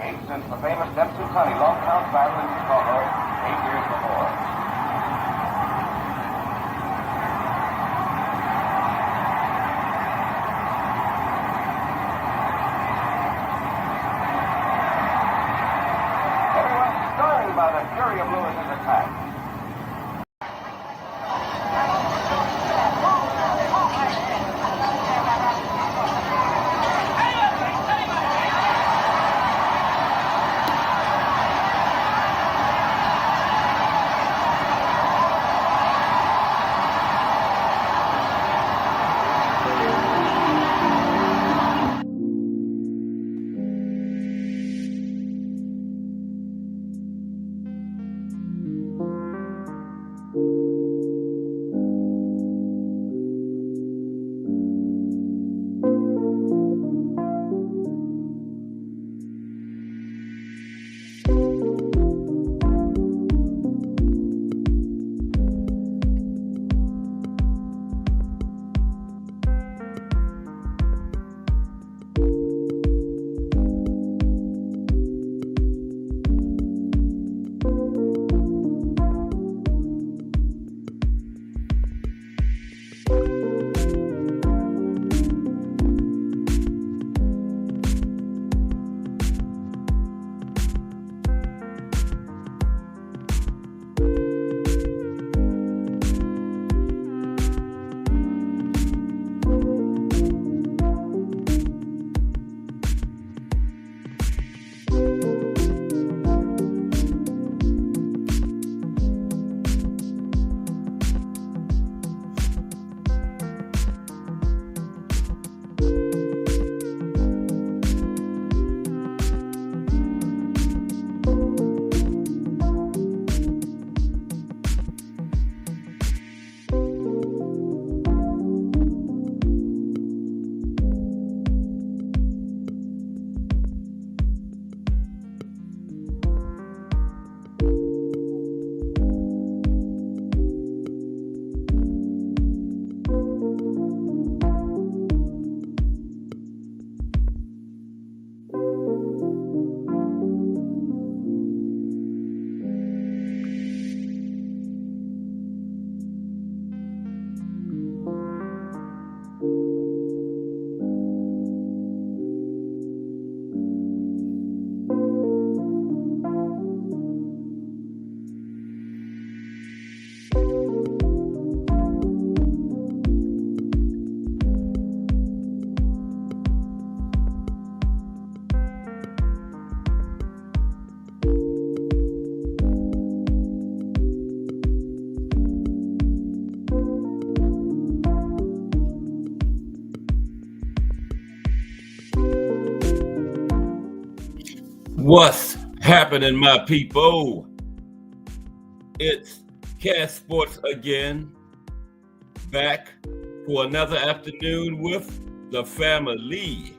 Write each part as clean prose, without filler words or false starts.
Eighth since the famous Dempsey County long count battle in Chicago 8 years before. Everyone's stunned by the fury of Lewis's attack. What's happening, my people? It's Cast Sports again, back for another afternoon with the family.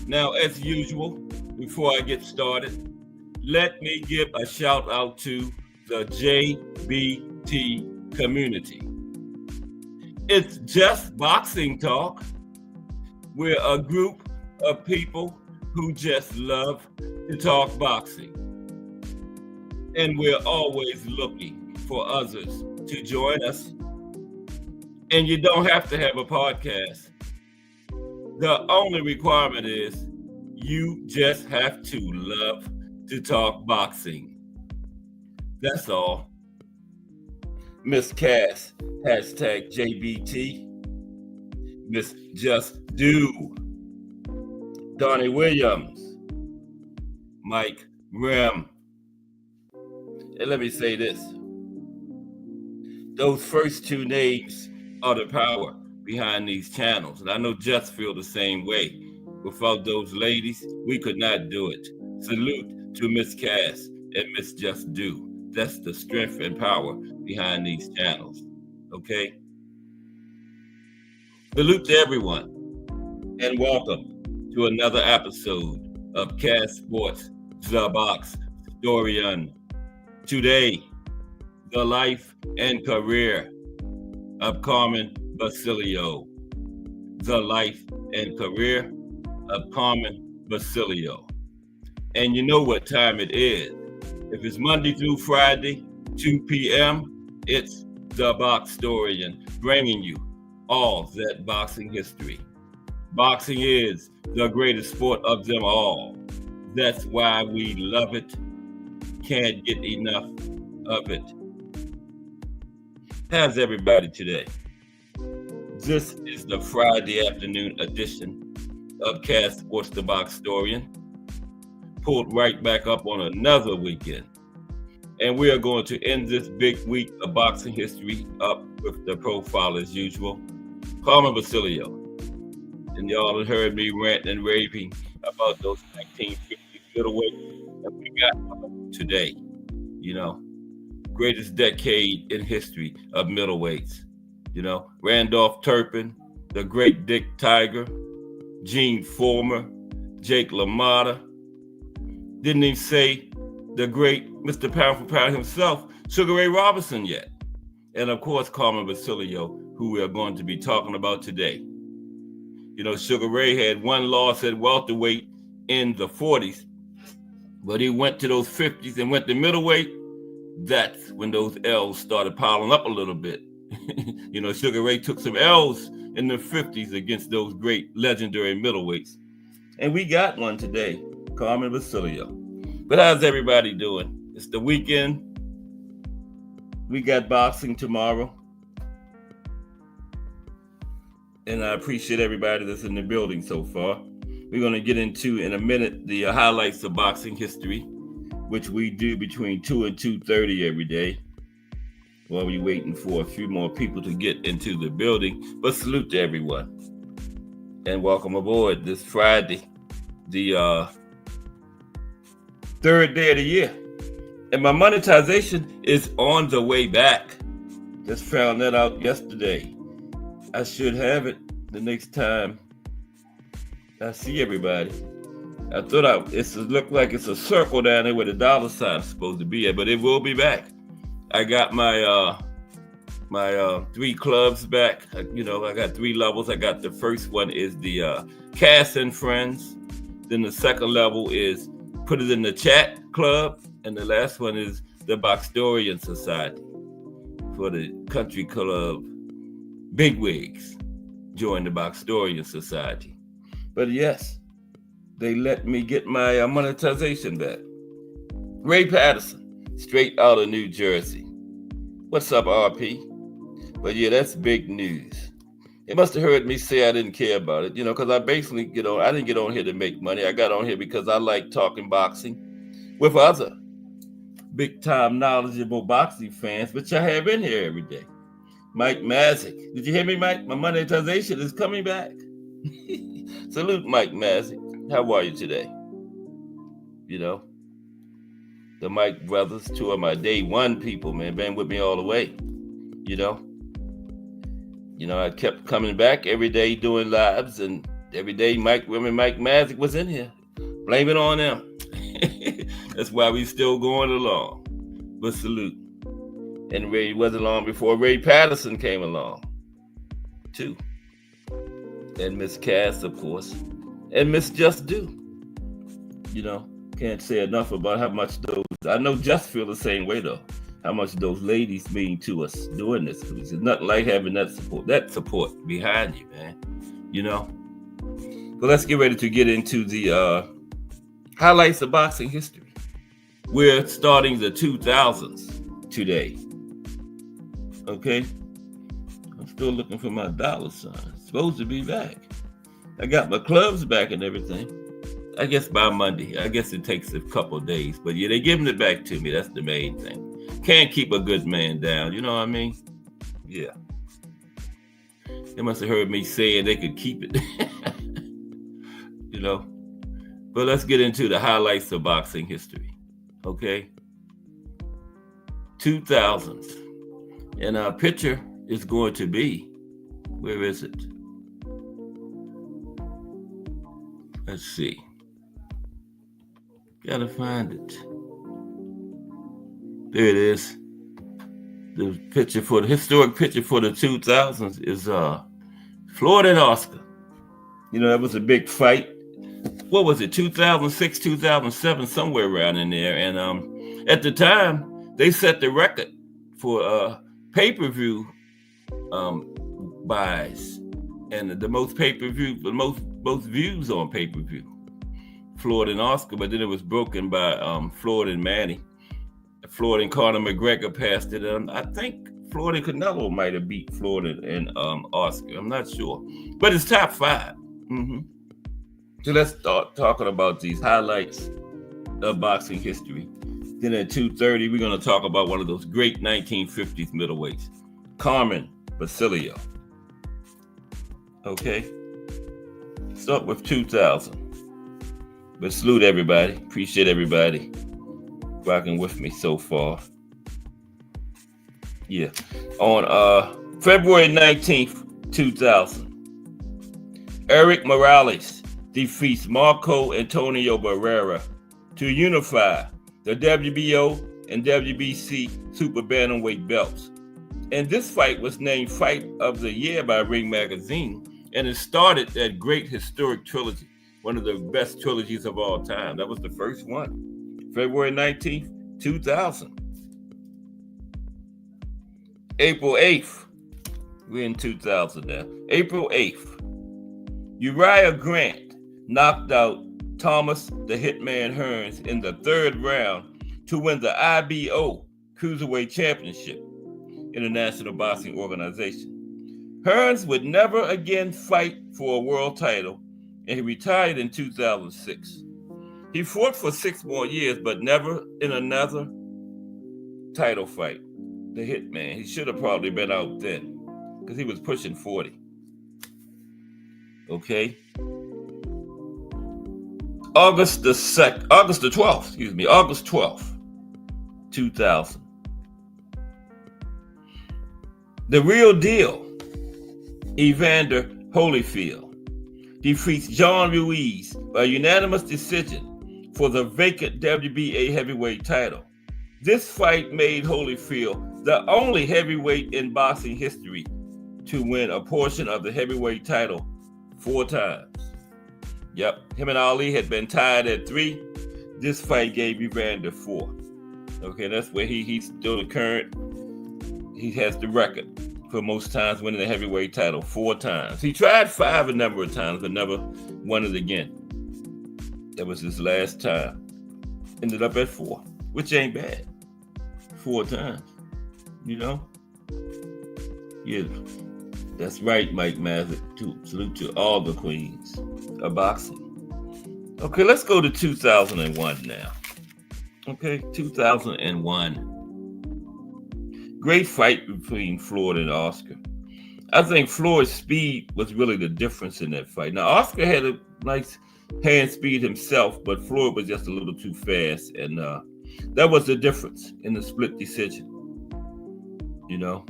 Now, as usual, before I get started, let me give a shout out to the JBT community. It's just boxing talk. We're a group of people who just love to talk boxing. And we're always looking for others to join us. And you don't have to have a podcast. The only requirement is you just have to love to talk boxing. That's all. Miss Cass, hashtag JBT. Miss Just Do. Donnie Williams, Mike Grimm. And let me say this. Those first two names are the power behind these channels. And I know Just feel the same way. Without those ladies, we could not do it. Salute to Miss Cass and Miss Just Do. That's the strength and power behind these channels. Okay? Salute to everyone. And welcome to another episode of Cast Sports The Box Historian. Today, the life and career of Carmen Basilio. The life and career of Carmen Basilio. And you know what time it is. If it's Monday through Friday, 2 p.m., it's the Boxtorian bringing you all that boxing history. Boxing is the greatest sport of them all. That's why we love it. Can't get enough of it. How's everybody today? This is the Friday afternoon edition of Cast Sports the Boxtorian. Pulled right back up on another weekend. And we are going to end this big week of boxing history up with the profile as usual. Carmen Basilio. And y'all have heard me ranting and raving about those 1950s middleweights that we got today. You know, greatest decade in history of middleweights. You know, Randolph Turpin, the great Dick Tiger, Gene Foreman, Jake LaMotta. Didn't even say the great Mr. Pound for Pound himself, Sugar Ray Robinson yet. And of course, Carmen Basilio, who we are going to be talking about today. You know, Sugar Ray had one loss at welterweight in the 40s, but he went to those 50s and went to middleweight. That's when those L's started piling up a little bit. You know, Sugar Ray took some L's in the 50s against those great legendary middleweights. And we got one today, Carmen Basilio. But how's everybody doing? It's the weekend. We got boxing tomorrow. And I appreciate everybody that's in the building so far. We're going to get into, in a minute, the highlights of boxing history, which we do between 2 and 2:30 every day while we're waiting for a few more people to get into the building. But salute to everyone. And welcome aboard this Friday, the third day of the year. And my monetization is on the way back. Just found that out yesterday. I should have it the next time I see everybody. I thought it looked like it's a circle down there where the dollar sign is supposed to be at, but it will be back. I got my three clubs back. You know, I got three levels. I got the first one is the Cast and Friends. Then the second level is Put It in the Chat Club. And the last one is the Boxtorian Society for the country club bigwigs. Join the Boxtorian Society. But yes, they let me get my monetization back. Ray Patterson, straight out of New Jersey. What's up, RP? But yeah, that's big news. They must have heard me say I didn't care about it, you know, because I basically I didn't get on here to make money. I got on here because I like talking boxing with other big-time knowledgeable boxing fans, which I have in here every day. Mike Mazik. Did you hear me, Mike? My monetization is coming back. Salute, Mike Mazik. How are you today? You know, the Mike brothers, two of my day one people, man, been with me all the way. You know, I kept coming back every day doing lives, and every day Mike Mazik was in here. Blame it on them. That's why we still going along. But salute. And Ray wasn't long before Ray Patterson came along, too. And Miss Cass, of course. And Miss Just Do. You know, can't say enough about how much those, I know Just feel the same way, though. How much those ladies mean to us doing this. Because it's nothing like having that support behind you, man. You know? But let's get ready to get into the highlights of boxing history. We're starting the 2000s today. Okay? I'm still looking for my dollar sign. It's supposed to be back. I got my clubs back and everything. I guess by Monday. I guess it takes a couple of days. But yeah, they're giving it back to me. That's the main thing. Can't keep a good man down. You know what I mean? Yeah. They must have heard me saying they could keep it. You know? But let's get into the highlights of boxing history. Okay? 2000s. And our picture is going to be, where is it? Let's see. Gotta find it. There it is. The picture for the historic picture for the 2000s is Floyd and Oscar. You know, that was a big fight what was it, 2006, 2007, somewhere around in there. And at the time, they set the record for pay-per-view buys and the most pay-per-view, the most views on pay-per-view. Floyd and Oscar, but then it was broken by Floyd and Manny. Floyd and Conor McGregor passed it. I think Floyd and Canelo might have beat Floyd and Oscar. I'm not sure, but it's top 5. Mm-hmm. So let's start talking about these highlights of boxing history. Then at 2:30, we're going to talk about one of those great 1950s middleweights, Carmen Basilio. Okay, start with 2000. But salute everybody. Appreciate everybody rocking with me so far. Yeah. On February 19th, 2000, Eric Morales defeats Marco Antonio Barrera to unify the WBO and WBC Super Bantamweight belts. And this fight was named Fight of the Year by Ring Magazine, and it started that great historic trilogy, one of the best trilogies of all time. That was the first one, February 19th, 2000. April 8th, we're in 2000 now. April 8th, Uriah Grant knocked out Thomas the Hitman Hearns in the 3rd round to win the IBO Cruiserweight Championship, International Boxing Organization. Hearns would never again fight for a world title, and he retired in 2006. He fought for 6 more years, but never in another title fight. The Hitman, he should have probably been out then, because he was pushing 40. Okay. August 12th, 2000. The Real Deal, Evander Holyfield, defeats John Ruiz by unanimous decision for the vacant WBA heavyweight title. This fight made Holyfield the only heavyweight in boxing history to win a portion of the heavyweight title 4 times. Yep, him and Ali had been tied at 3. This fight gave Evander 4. Okay, that's where he's still the current. He has the record for most times winning the heavyweight title 4 times. He tried 5 a number of times, but never won it again. That was his last time. Ended up at 4, which ain't bad. 4 times, you know? Yeah, that's right, Mike Maverick. Salute to all the queens of boxing. Okay, let's go to 2001 now. Okay, 2001. Great fight between Floyd and Oscar. I think Floyd's speed was really the difference in that fight. Now, Oscar had a nice hand speed himself, but Floyd was just a little too fast, and that was the difference in the split decision. You know,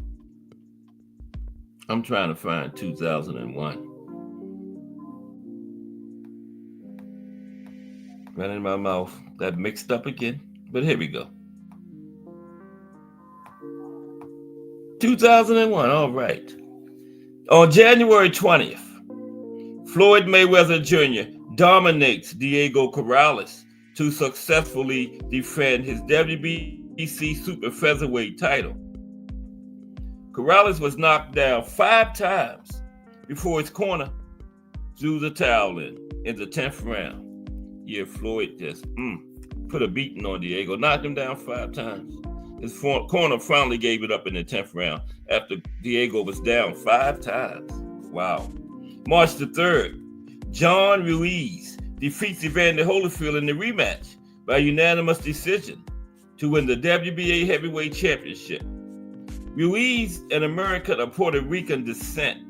I'm trying to find 2001. Right in my mouth. That mixed up again, but here we go. 2001, all right. On January 20th, Floyd Mayweather Jr. dominates Diego Corrales to successfully defend his WBC super featherweight title. Corrales was knocked down 5 times before his corner threw the towel in the 10th round. Yeah, Floyd just put a beating on Diego, knocked him down 5 times. His corner finally gave it up in the 10th round after Diego was down 5 times. Wow. March the 3rd, John Ruiz defeats Evander Holyfield in the rematch by unanimous decision to win the WBA Heavyweight Championship. Ruiz, an American of Puerto Rican descent,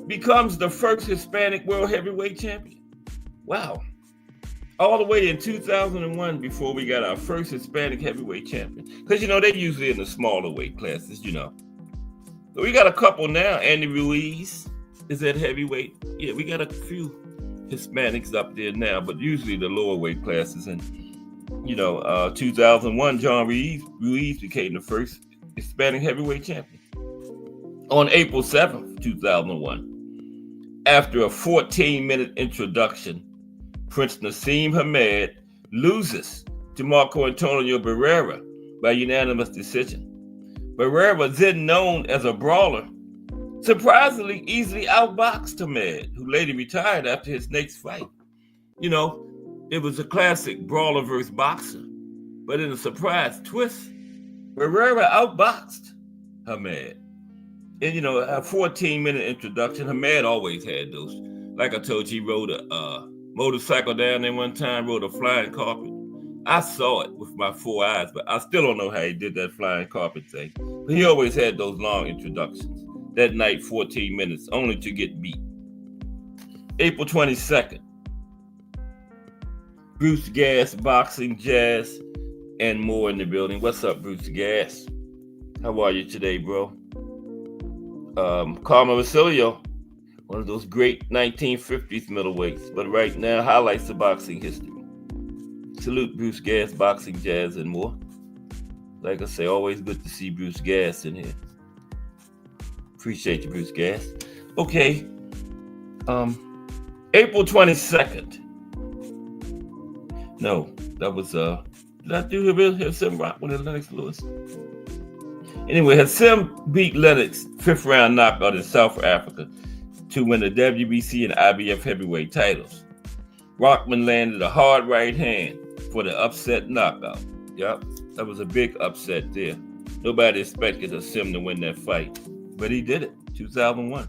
becomes the first Hispanic World Heavyweight Champion. Wow. All the way in 2001 before we got our first Hispanic heavyweight champion. Because, they're usually in the smaller weight classes, So we got a couple now. Andy Ruiz is at heavyweight. Yeah, we got a few Hispanics up there now, but usually the lower weight classes. And, 2001, John Ruiz became the first Hispanic heavyweight champion. On April 7th, 2001, after a 14-minute introduction, Prince Nassim Hamed loses to Marco Antonio Barrera by unanimous decision. Barrera, then known as a brawler, surprisingly easily outboxed Hamed, who later retired after his next fight. You know, it was a classic brawler versus boxer, but in a surprise twist, Barrera outboxed Hamed. And a 14-minute introduction. Hamed always had those. Like I told you, he rode a motorcycle down there one time, rode a flying carpet. I saw it with my 4 eyes, but I still don't know how he did that flying carpet thing. But he always had those long introductions. That night, 14 minutes, only to get beat. April 22nd, Bruce Gas, boxing, jazz, and more in the building. What's up, Bruce Gas? How are you today, bro? Carmen Basilio, one of those great 1950s middleweights, but right now highlights of boxing history. Salute Bruce Gas, boxing, jazz, and more. Like I say, always good to see Bruce Gas in here. Appreciate you, Bruce Gas. Okay. April 22nd. No, that was did I do Hassim Rock with Lennox Lewis? Anyway, Hassim beat Lennox 5th round knockout in South Africa to win the WBC and IBF heavyweight titles. Rockman landed a hard right hand for the upset knockout. Yep, that was a big upset there. Nobody expected Hassim to win that fight, but he did it. 2001.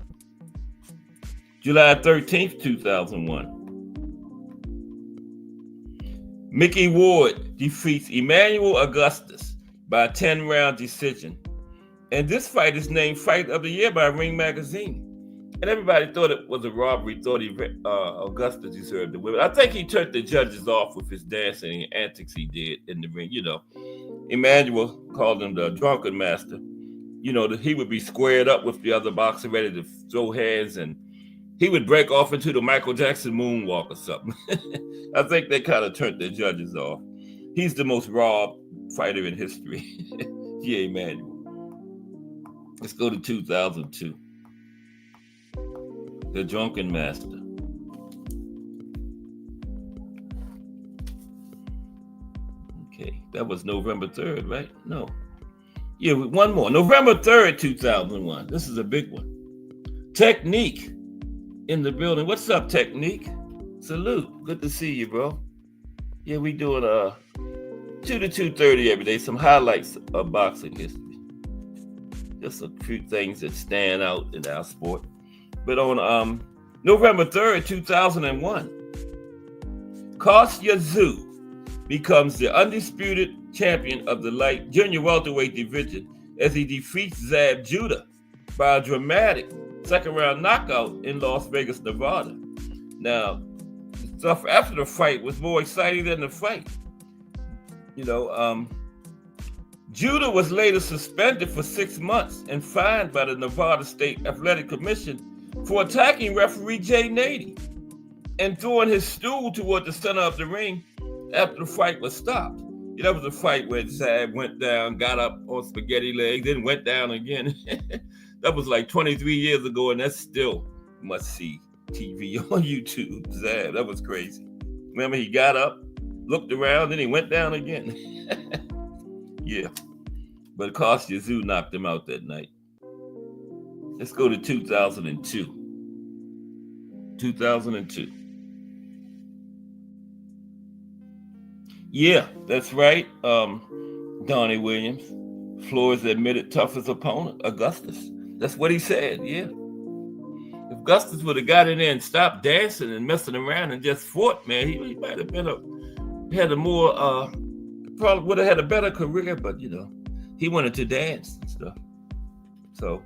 July 13th, 2001. Mickey Ward defeats Emmanuel Augustus by a 10-round decision. And this fight is named Fight of the Year by Ring Magazine. And everybody thought it was a robbery, thought Augustus deserved to win. I think he turned the judges off with his dancing and antics he did in the ring. Emmanuel called him the drunken master. He would be squared up with the other boxer ready to throw hands, and he would break off into the Michael Jackson moonwalk or something. I think they kind of turned the judges off. He's the most robbed fighter in history. Yeah, Emmanuel. Let's go to 2002. The Drunken Master. Okay, that was November 3rd, right? No. Yeah, one more. November 3rd, 2001. This is a big one. Technique in the building. What's up, Technique? Salute. Good to see you, bro. Yeah, we doing 2 to 2:30 every day. Some highlights of boxing history. Just a few things that stand out in our sport. But on November 3rd, 2001, Kostya Tszyu becomes the undisputed champion of the light junior welterweight division as he defeats Zab Judah by a dramatic second-round knockout in Las Vegas, Nevada. Now, the stuff after the fight was more exciting than the fight. Judah was later suspended for 6 months and fined by the Nevada State Athletic Commission for attacking referee Jay Nady and throwing his stool toward the center of the ring after the fight was stopped. That was a fight where Zab went down, got up on spaghetti legs, then went down again. That was like 23 years ago, and that's still must-see TV on YouTube. Zab, that was crazy. Remember, he got up, looked around, then he went down again. Yeah. But Kostya Tszyu knocked him out that night. Let's go to 2002. 2002. Yeah, that's right. Donnie Williams. Flores admitted toughest opponent, Augustus. That's what he said, yeah. If Augustus would have got in there and stopped dancing and messing around and just fought, man, he might have been probably would have had a better career, but he wanted to dance and stuff. So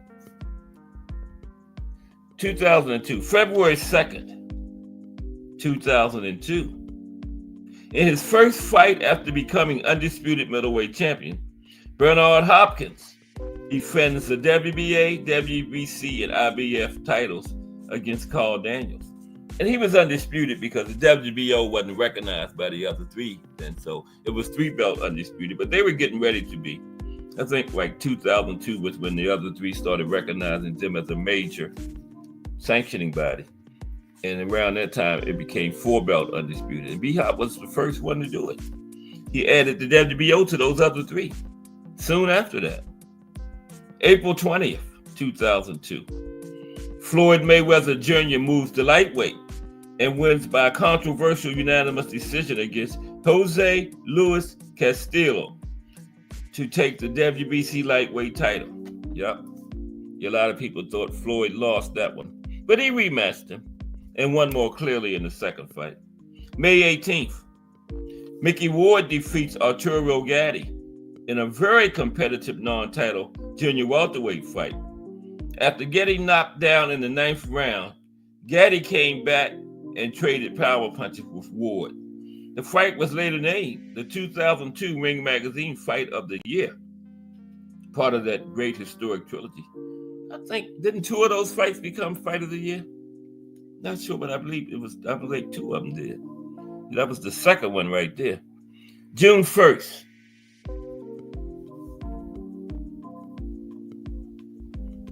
2002, February 2nd, 2002. In his first fight after becoming undisputed middleweight champion, Bernard Hopkins defends the WBA, WBC, and IBF titles against Carl Daniels. And he was undisputed because the WBO wasn't recognized by the other three then. So it was 3-belt undisputed, but they were getting ready to be. I think like 2002 was when the other three started recognizing them as a major sanctioning body. And around that time, it became 4-belt undisputed. And B-Hop was the first one to do it. He added the WBO to those other 3 soon after that. April 20th, 2002. Floyd Mayweather Jr. moves to lightweight and wins by a controversial unanimous decision against Jose Luis Castillo to take the WBC lightweight title. Yep. A lot of people thought Floyd lost that one, but he rematched him and won more clearly in the second fight. May 18th, Mickey Ward defeats Arturo Gatti in a very competitive non-title junior welterweight fight. After getting knocked down in the 9th round, Gatti came back and traded power punches with Ward. The fight was later named the 2002 Ring Magazine Fight of the Year, part of that great historic trilogy. I think, didn't 2 of those fights become Fight of the Year? Not sure, but I believe 2 of them did. That was the second one right there. June 1st.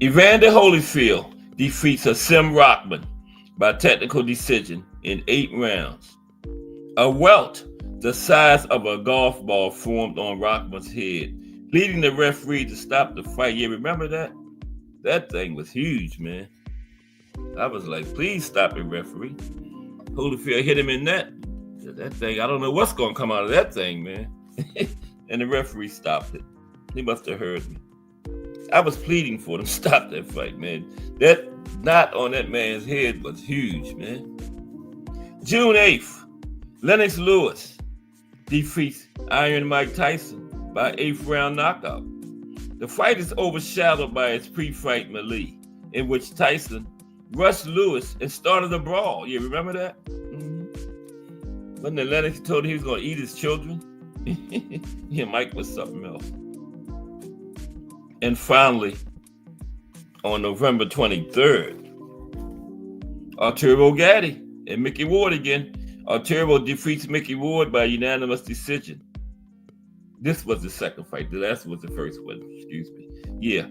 Evander Holyfield defeats Hasim Rahman by technical decision in 8 rounds. A welt the size of a golf ball formed on Rahman's head, leading the referee to stop the fight. You remember that? That thing was huge, man. I was like, please stop it, referee. Holyfield hit him in that thing. I don't know what's going to come out of that thing, man. And the referee stopped it. He must have heard me. I was pleading for them to stop that fight, man. That knot on that man's head was huge, man. June 8th, Lennox Lewis defeats Iron Mike Tyson by 8th round knockout. The fight is overshadowed by its pre-fight melee, in which Tyson rushed Lewis and started a brawl. You remember that? Mm-hmm. Wasn't it Lennox told him he was going to eat his children? Yeah, Mike was something else. And finally, on November 23rd, Arturo Gatti and Mickey Ward again. Arturo defeats Mickey Ward by unanimous decision. This was the second fight. The last was the first one, excuse me. Yeah,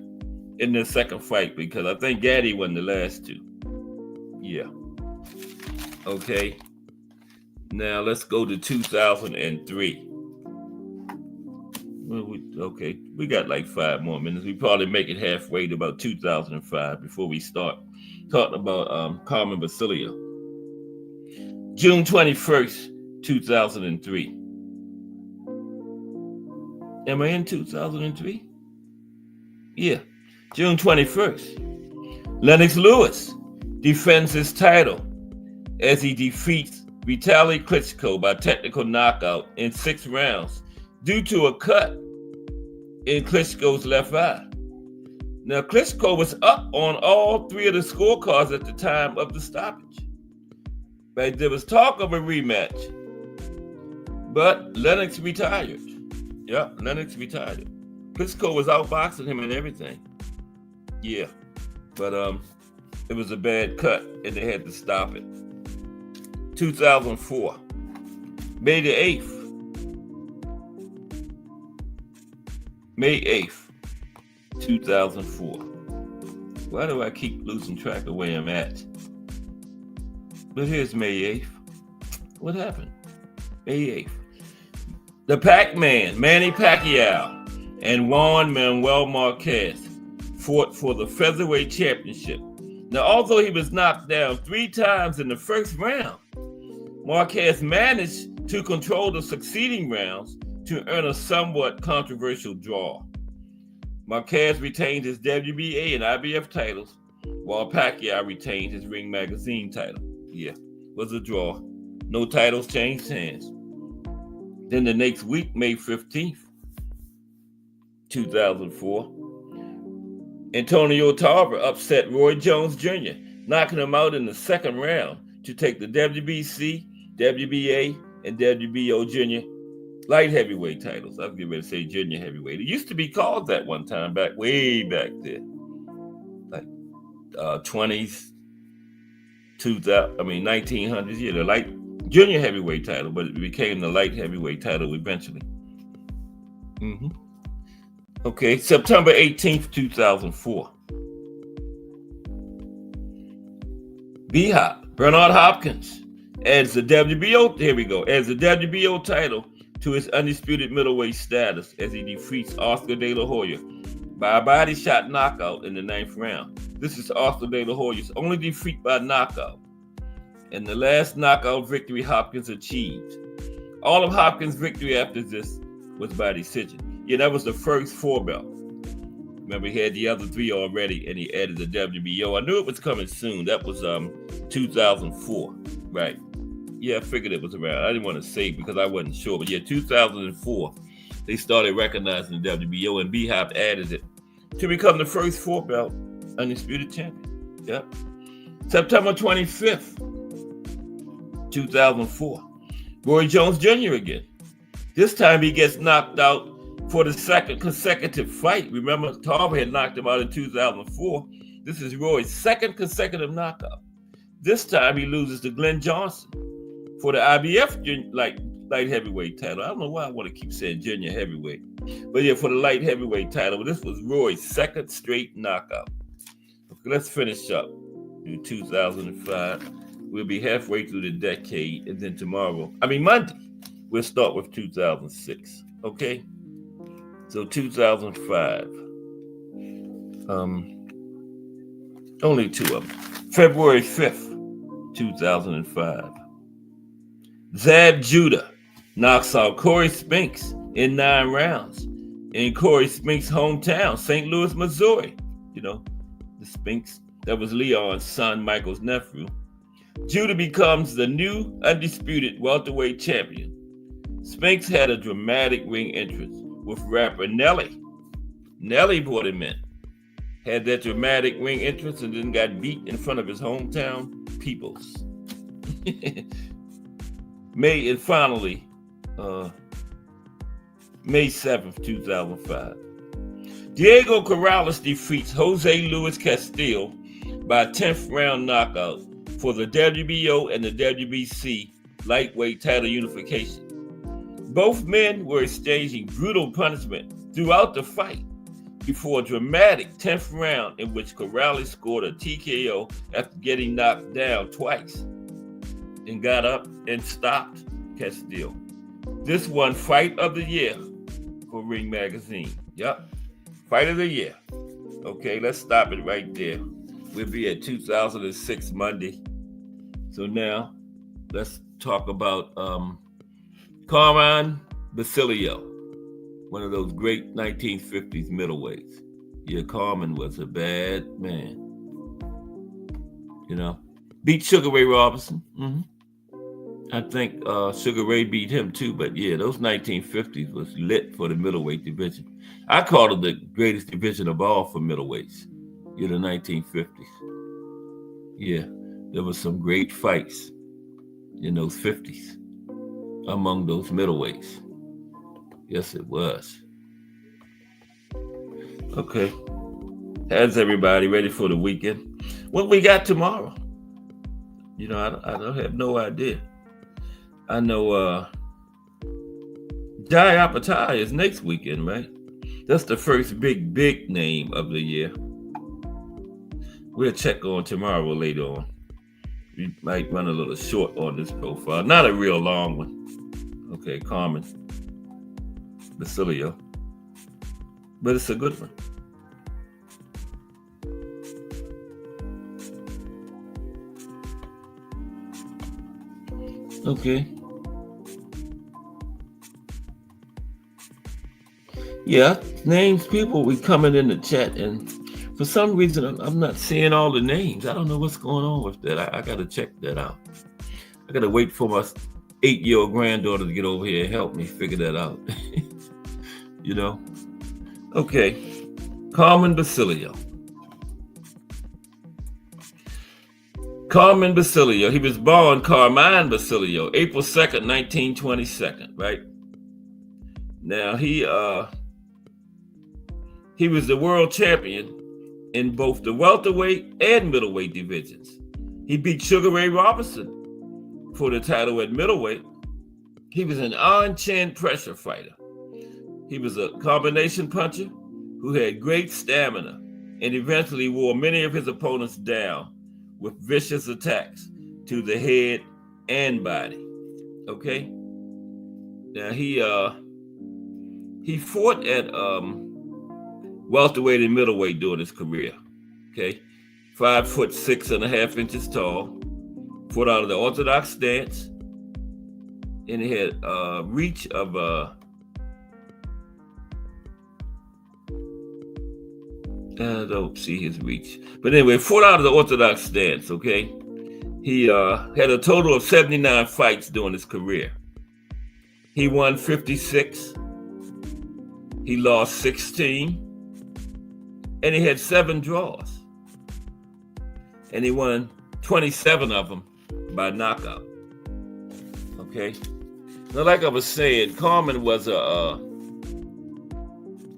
in the second fight, because I think Gatti won the last 2. Yeah. Okay. Now let's go to 2003. Okay, we got like 5 more minutes. We probably make it halfway to about 2005 before we start talking about Carmen Basilio. June 21st, 2003. Am I in 2003? Yeah, June 21st. Lennox Lewis defends his title as he defeats Vitaly Klitschko by technical knockout in 6 rounds due to a cut in Klitschko's left eye. Now, Klitschko was up on all 3 of the scorecards at the time of the stoppage. But there was talk of a rematch, but Lennox retired. Yeah, Lennox retired. Klitschko was outboxing him and everything. Yeah, but it was a bad cut, and they had to stop it. 2004, May the 8th. May 8th, 2004. Why do I keep losing track of where I'm at? But here's May 8th. What happened? May 8th. The Pac-Man, Manny Pacquiao, and Juan Manuel Marquez fought for the featherweight championship. Now, although he was knocked down 3 times in the first round, Marquez managed to control the succeeding rounds to earn a somewhat controversial draw. Marquez retained his WBA and IBF titles, while Pacquiao retained his Ring Magazine title. Yeah, was a draw. No titles changed hands. Then the next week, May 15th, 2004, Antonio Tarver upset Roy Jones Jr., knocking him out in the second round to take the WBC, WBA, and WBO junior light heavyweight titles. I was getting ready to say junior heavyweight. It used to be called that one time back, way back there. Like 20s, 1900s, yeah, the light junior heavyweight title, but it became the light heavyweight title eventually. Mm-hmm. Okay, September 18th, 2004. B-Hop Bernard Hopkins adds the WBO. Here we go. Adds the WBO title to his undisputed middleweight status as he defeats Oscar De La Hoya by a body shot knockout in the 9th round. This is Oscar De La Hoya's only defeat by knockout, and the last knockout victory Hopkins achieved. All of Hopkins' victory after this was by decision. Yeah, that was the first 4 belt. Remember, he had the other 3 already, and he added the WBO. I knew it was coming soon. That was 2004, right? Yeah, I figured it was around. I didn't want to say because I wasn't sure, but yeah, 2004, they started recognizing the WBO, and B-Hop added it to become the first 4 belt undisputed champion. Yep. September 25th, 2004, Roy Jones Jr. again. This time he gets knocked out for the second consecutive fight. Remember, Tarver had knocked him out in 2004. This is Roy's second consecutive knockout. This time he loses to Glenn Johnson for the IBF light heavyweight title. I don't know why I want to keep saying junior heavyweight. But yeah, for the light heavyweight title. This was Roy's second straight knockout. Okay, let's finish up in 2005. We'll be halfway through the decade. And then Monday, we'll start with 2006. Okay? So 2005. Only 2 of them. February 5th, 2005. Zab Judah knocks out Corey Spinks in 9 rounds in Corey Spinks' hometown, St. Louis, Missouri. You know, the Spinks, that was Leon's son, Michael's nephew. Judah becomes the new undisputed welterweight champion. Spinks had a dramatic ring entrance with rapper Nelly. Nelly brought him in. Had that dramatic ring entrance and then got beat in front of his hometown peoples. May 7th, 2005. Diego Corrales defeats Jose Luis Castillo by a 10th round knockout for the WBO and the WBC lightweight title unification. Both men were exchanging brutal punishment throughout the fight before a dramatic 10th round in which Corrales scored a TKO after getting knocked down twice and got up and stopped Castillo. This won Fight of the Year for Ring Magazine. Yep, Fight of the Year. Okay, let's stop it right there. We'll be at 2006 Monday. So now let's talk about Carmen Basilio, one of those great 1950s middleweights. Yeah, Carmen was a bad man. You know, beat Sugar Ray Robinson. I think Sugar Ray beat him too, but yeah, those 1950s was lit for the middleweight division. I called it the greatest division of all for middleweights. Yeah, the 1950s. Yeah, there was some great fights in those 50s among those middleweights. Yes, it was. Okay. How's everybody ready for the weekend? What we got tomorrow? You know, I don't have no idea. I know Jai Apatow is next weekend, right? That's the first big name of the year. We'll check on tomorrow later on. We might run a little short on this profile. Not a real long one. Okay, Carmen Basilio. But it's a good one. Okay. Yeah, names, people we coming in the chat, and for some reason I'm not seeing all the names. I don't know what's going on with that. I got to check that out. I got to wait for my 8-year-old granddaughter to get over here and help me figure that out. You know? Okay. Carmen Basilio. Carmen Basilio. He was born Carmen Basilio, April 2nd, 1922, right? Now, he was the world champion in both the welterweight and middleweight divisions. He beat Sugar Ray Robinson for the title at middleweight. He was an on-chin pressure fighter. He was a combination puncher who had great stamina and eventually wore many of his opponents down with vicious attacks to the head and body. Okay. Now he fought at welterweight and middleweight during his career. Okay, 5'6.5" tall. Fought out of the orthodox stance, and he had a reach of I don't see his reach, but anyway, fought out of the orthodox stance. Okay, he had a total of 79 fights during his career. He won 56. He lost 16, and he had 7 draws. And he won 27 of them by knockout. Okay. Now, like I was saying, Carmen was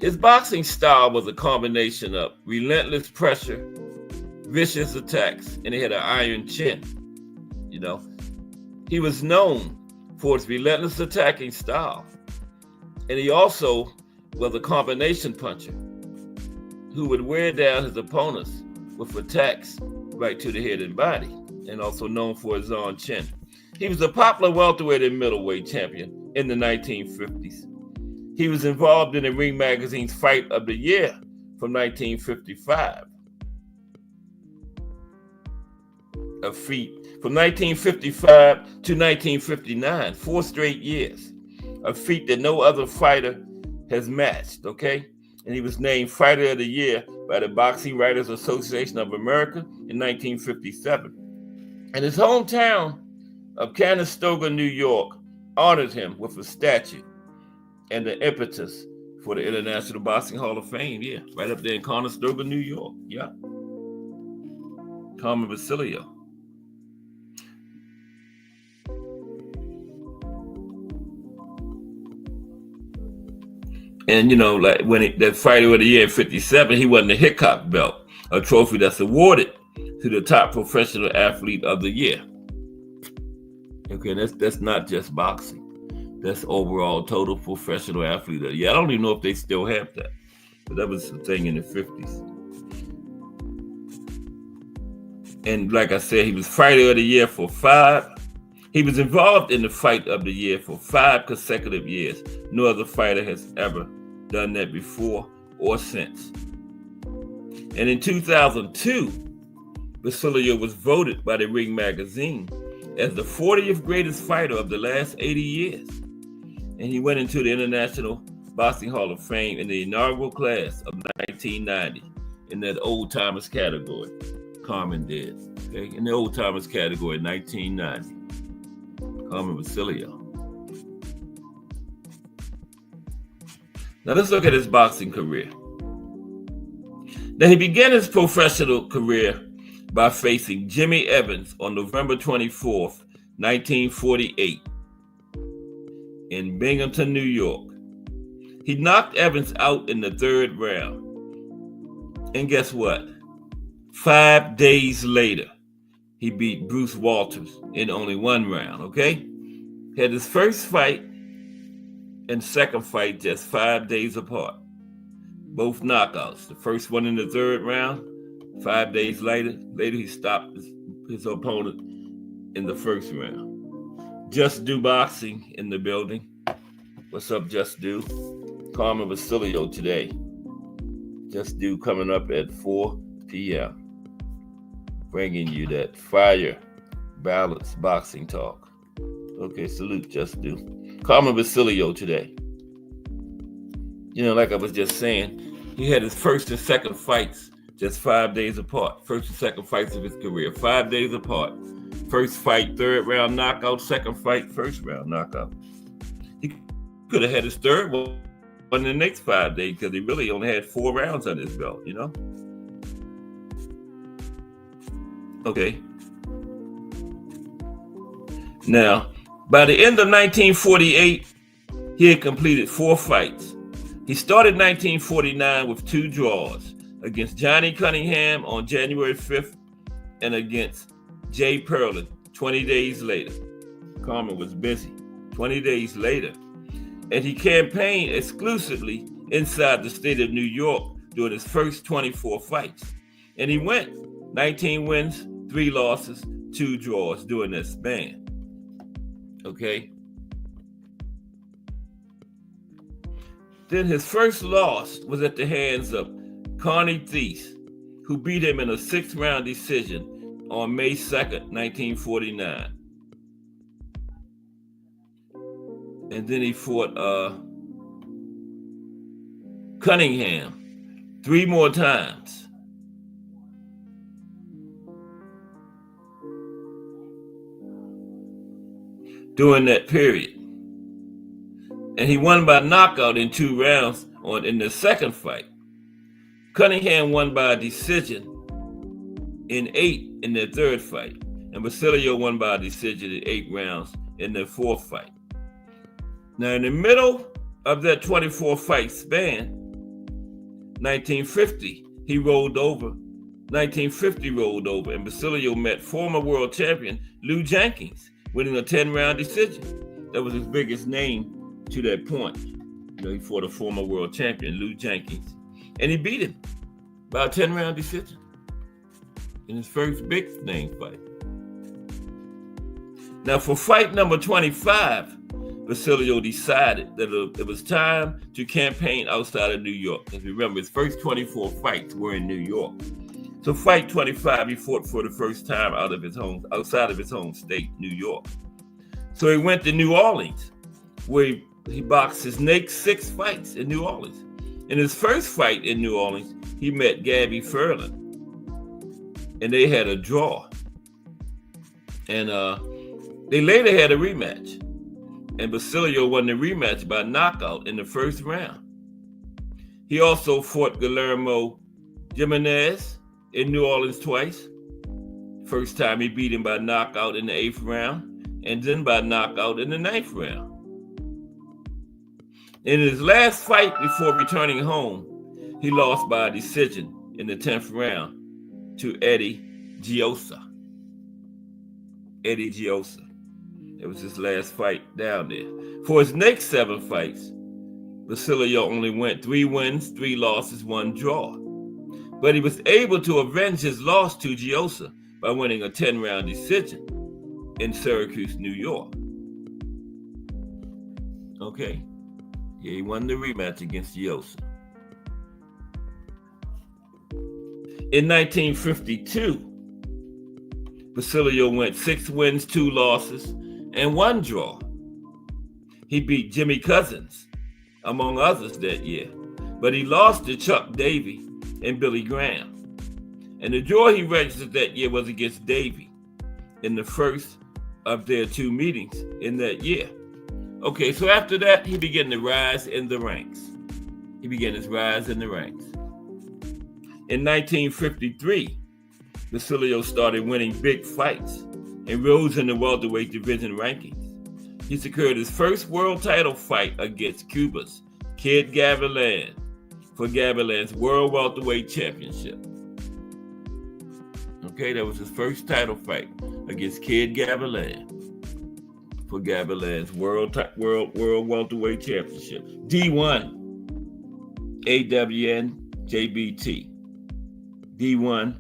his boxing style was a combination of relentless pressure, vicious attacks, and he had an iron chin. You know, he was known for his relentless attacking style, and he also was a combination puncher who would wear down his opponents with attacks right to the head and body, and also known for his iron chin. He was a popular welterweight and middleweight champion in the 1950s. He was involved in the Ring Magazine's Fight of the Year from 1955. A feat from 1955 to 1959, 4 straight years. A feat that no other fighter has matched, okay? And he was named Fighter of the Year by the Boxing Writers Association of America in 1957. And his hometown of Conestoga, New York, honored him with a statue and the impetus for the International Boxing Hall of Fame. Yeah, right up there in Conestoga, New York. Yeah. Carmen Basilio. And, you know, like when that Fighter of the Year in 57, he won the Hickok belt, a trophy that's awarded to the top professional athlete of the year. Okay, that's not just boxing. That's overall total professional athlete of the year. I don't even know if they still have that, but that was the thing in the 50s. And like I said, he was Fighter of the Year for 5. He was involved in the Fight of the Year for 5 consecutive years. No other fighter has ever done that before or since. And in 2002, Basilio was voted by the Ring Magazine as the 40th greatest fighter of the last 80 years. And he went into the International Boxing Hall of Fame in the inaugural class of 1990 in that old timers category. Carmen did. Okay, in the old timers category, 1990. Carmen Basilio. Now let's look at his boxing career. Now he began his professional career by facing Jimmy Evans on November 24th, 1948 in Binghamton, New York. He knocked Evans out in the 3rd round. And guess what? 5 days later, he beat Bruce Walters in only 1 round, okay? Had his first fight and second fight just 5 days apart. Both knockouts. The first one in the 3rd round. 5 days later he stopped his opponent in the 1st round. Just Do Boxing in the building. What's up, Just Do? Carmen Basilio today. Just Do coming up at 4 p.m. Bringing you that fire, balanced boxing talk. Okay, salute, Just Do. Carmen Basilio today. You know, like I was just saying, he had his first and second fights just 5 days apart. First and second fights of his career, 5 days apart. First fight, 3rd round knockout. Second fight, 1st round knockout. He could have had his 3rd one in the next 5 days because he really only had 4 rounds on his belt, you know? Okay. Now, by the end of 1948, he had completed 4 fights. He started 1949 with 2 draws against Johnny Cunningham on January 5th and against Jay Perlin 20 days later. Carmen was busy. 20 days later. And he campaigned exclusively inside the state of New York during his first 24 fights. And he went 19 wins, 3 losses, 2 draws during that span. Okay. Then his first loss was at the hands of Connie Thies, who beat him in a 6th-round decision on May 2nd, 1949. And then he fought Cunningham 3 more times. During that period. And he won by knockout in 2 rounds in the second fight. Cunningham won by a decision in 8 in their third fight. And Basilio won by a decision in 8 rounds in their fourth fight. Now, in the middle of that 24-fight span, 1950 rolled over, and Basilio met former world champion Lou Jenkins, winning a 10-round decision. That was his biggest name to that point. He fought a former world champion, Lou Jenkins, and he beat him by a 10-round decision in his first big name fight. Now, for fight number 25, Basilio decided that it was time to campaign outside of New York. Because remember, his first 24 fights were in New York. So fight 25, he fought for the first time outside of his home state, New York. So he went to New Orleans, where he boxed his next 6 fights in New Orleans. In his first fight in New Orleans, he met Gabby Furlan, and they had a draw. And they later had a rematch. And Basilio won the rematch by knockout in the first round. He also fought Guillermo Jimenez in New Orleans twice. First time he beat him by knockout in the 8th round, and then by knockout in the 9th round. In his last fight before returning home, he lost by a decision in the 10th round to Eddie Giosa. It was his last fight down there. For his next 7 fights, Basilio only went 3 wins, 3 losses, 1 draw. But he was able to avenge his loss to Giosa by winning a 10-round decision in Syracuse, New York. Okay. Yeah, he won the rematch against Giosa. In 1952, Basilio went 6 wins, 2 losses, and 1 draw. He beat Jimmy Cousins, among others, that year. But he lost to Chuck Davey and Billy Graham. And the draw he registered that year was against Davey in the first of their 2 meetings in that year. Okay, so after that, he began to rise in the ranks. He began his rise in the ranks. In 1953, Basilio started winning big fights and rose in the welterweight division rankings. He secured his first world title fight against Cuba's Kid Gavilan for Gavilan's World Welterweight Championship. Okay, that was his first title fight against Kid Gavilan for Gavilan's World Welterweight Championship. D1, AWN, JBT. D1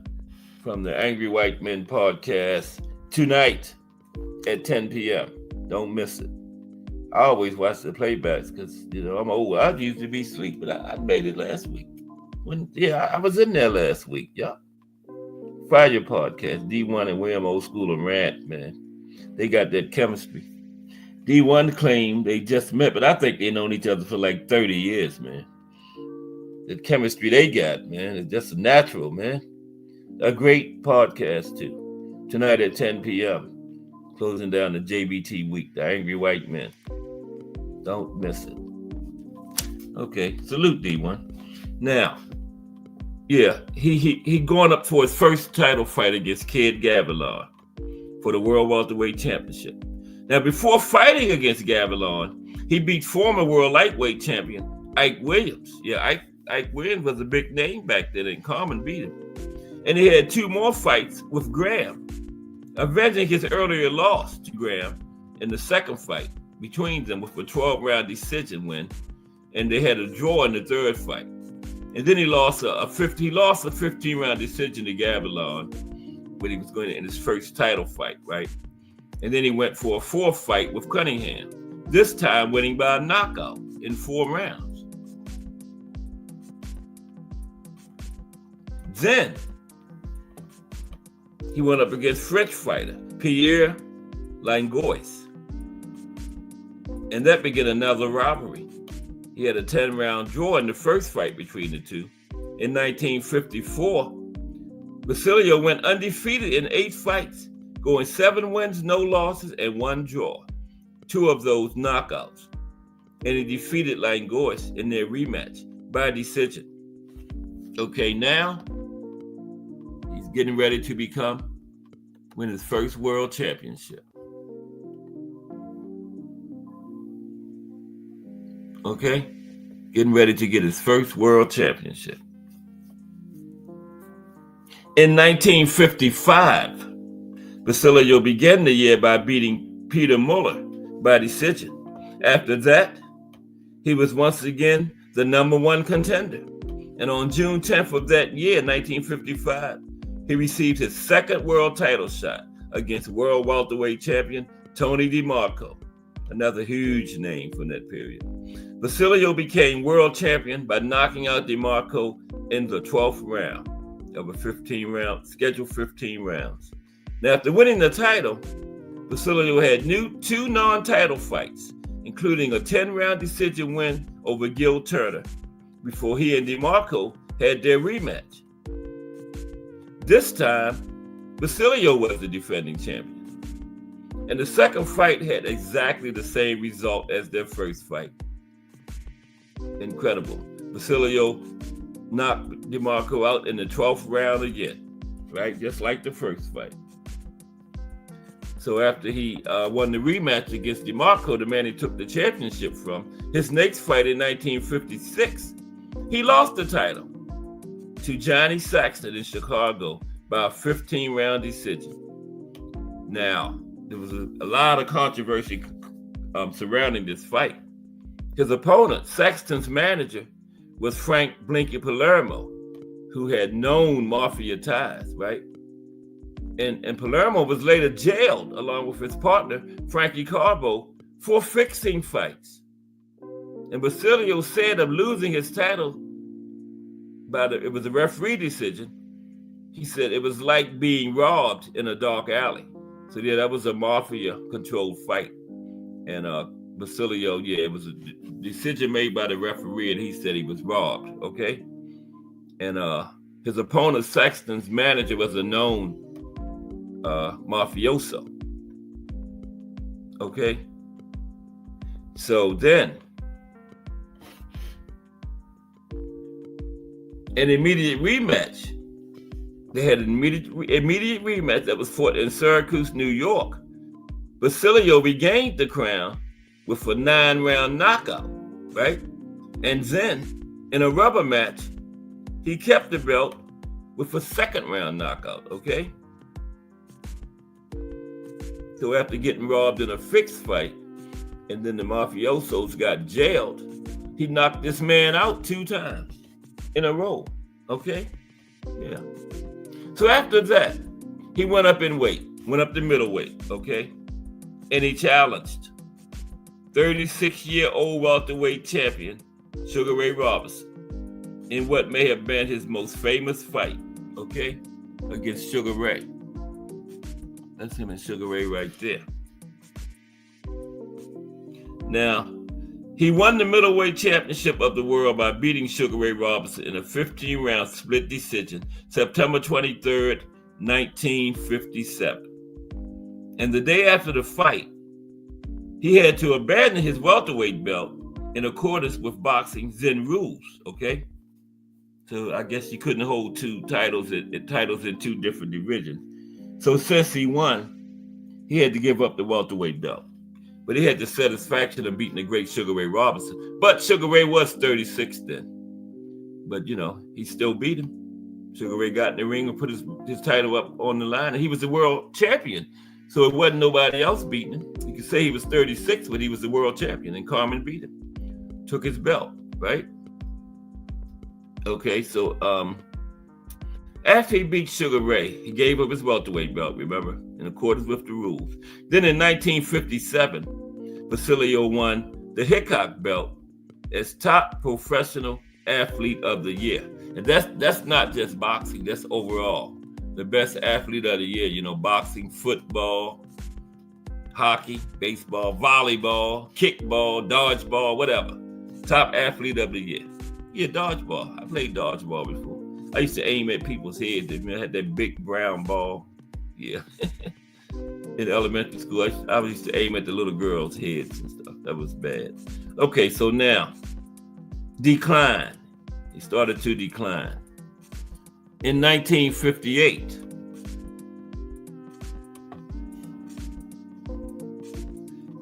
from the Angry White Men podcast tonight at 10 p.m. Don't miss it. I always watch the playbacks because, I'm old. I used to be asleep, but I made it last week. I was in there last week, yeah. Fire podcast, D1 and William Old School and Rant, man. They got that chemistry. D1 claimed they just met, but I think they've known each other for like 30 years, man. The chemistry they got, man, is just natural, man. A great podcast, too. Tonight at 10 p.m. Closing down the JBT week, the Angry White Men. Don't miss it. Okay, salute D1. Now, yeah, he going up for his first title fight against Kid Gavilan for the World Welterweight Championship. Now, before fighting against Gavilan, he beat former world lightweight champion Ike Williams. Yeah, Ike Williams was a big name back then, and Carmen beat him. And he had 2 more fights with Graham, avenging his earlier loss to Graham in the second fight between them with a 12-round decision win, and they had a draw in the third fight. And then he lost a 15-round decision to Gavilan when he was going in his first title fight, right? And then he went for a fourth fight with Cunningham, this time winning by a knockout in 4 rounds. Then he went up against French fighter Pierre Langlois, and that began another rivalry. He had a 10-round draw in the first fight between the two. In 1954, Basilio went undefeated in 8 fights, going 7 wins, no losses, and 1 draw, 2 of those knockouts. And he defeated Langlois in their rematch by decision. Okay, now he's getting ready to win his first world championship. Okay, getting ready to get his first world championship. In 1955, Basilio began the year by beating Peter Muller by decision. After that, he was once again the #1 contender. And on June 10th of that year, 1955, he received his second world title shot against world welterweight champion Tony DeMarco, another huge name from that period. Basilio became world champion by knocking out DeMarco in the 12th round of a scheduled 15 rounds. Now, after winning the title, Basilio had 2 non-title fights, including a 10-round decision win over Gil Turner, before he and DeMarco had their rematch. This time, Basilio was the defending champion. And the second fight had exactly the same result as their first fight. Incredible. Basilio knocked DeMarco out in the 12th round again, right? Just like the first fight. So after he won the rematch against DeMarco, the man he took the championship from, his next fight in 1956, he lost the title to Johnny Saxton in Chicago by a 15-round decision. Now, there was a lot of controversy surrounding this fight. His opponent, Saxton's manager, was Frank Blinky Palermo, who had known mafia ties, right? And Palermo was later jailed along with his partner, Frankie Carbo, for fixing fights. And Basilio said of losing his title it was a referee decision. He said it was like being robbed in a dark alley. So yeah, that was a mafia-controlled fight. And Basilio, it was a decision made by the referee, and he said he was robbed, okay? And his opponent, Saxton's manager, was a known mafioso, okay? So then, an immediate rematch. They had an immediate rematch that was fought in Syracuse, New York. Basilio regained the crown with a 9-round knockout, right? And then, in a rubber match, he kept the belt with a 2nd-round knockout, okay? So after getting robbed in a fixed fight, and then the mafiosos got jailed, he knocked this man out 2 times in a row, okay? Yeah. So after that, he went up in weight, went up to middleweight, okay? And he challenged 36-year-old welterweight champion Sugar Ray Robinson in what may have been his most famous fight, okay, against Sugar Ray. That's him and Sugar Ray right there. Now, he won the middleweight championship of the world by beating Sugar Ray Robinson in a 15-round split decision, September 23rd, 1957. And the day after the fight, he had to abandon his welterweight belt in accordance with boxing Zen rules, okay? So I guess he couldn't hold 2 titles in 2 different divisions. So since he won, he had to give up the welterweight belt. But he had the satisfaction of beating the great Sugar Ray Robinson. But Sugar Ray was 36 then. But, he still beat him. Sugar Ray got in the ring and put his title up on the line, and he was the world champion. So it wasn't nobody else beating him. You could say he was 36, but he was the world champion, and Carmen beat him. Took his belt, right? Okay, so After he beat Sugar Ray, he gave up his welterweight belt, remember, in accordance with the rules. Then in 1957, Basilio won the Hickok belt as top professional athlete of the year. And that's not just boxing, that's overall. The best athlete of the year, you know, boxing, football, hockey, baseball, volleyball, kickball, dodgeball, whatever. Top athlete of the year. Yeah, dodgeball. I played dodgeball before. I used to aim at people's heads. They had that big brown ball. Yeah. In elementary school, I used to aim at the little girls' heads and stuff. That was bad. Okay, so now, decline. He started to decline. In 1958,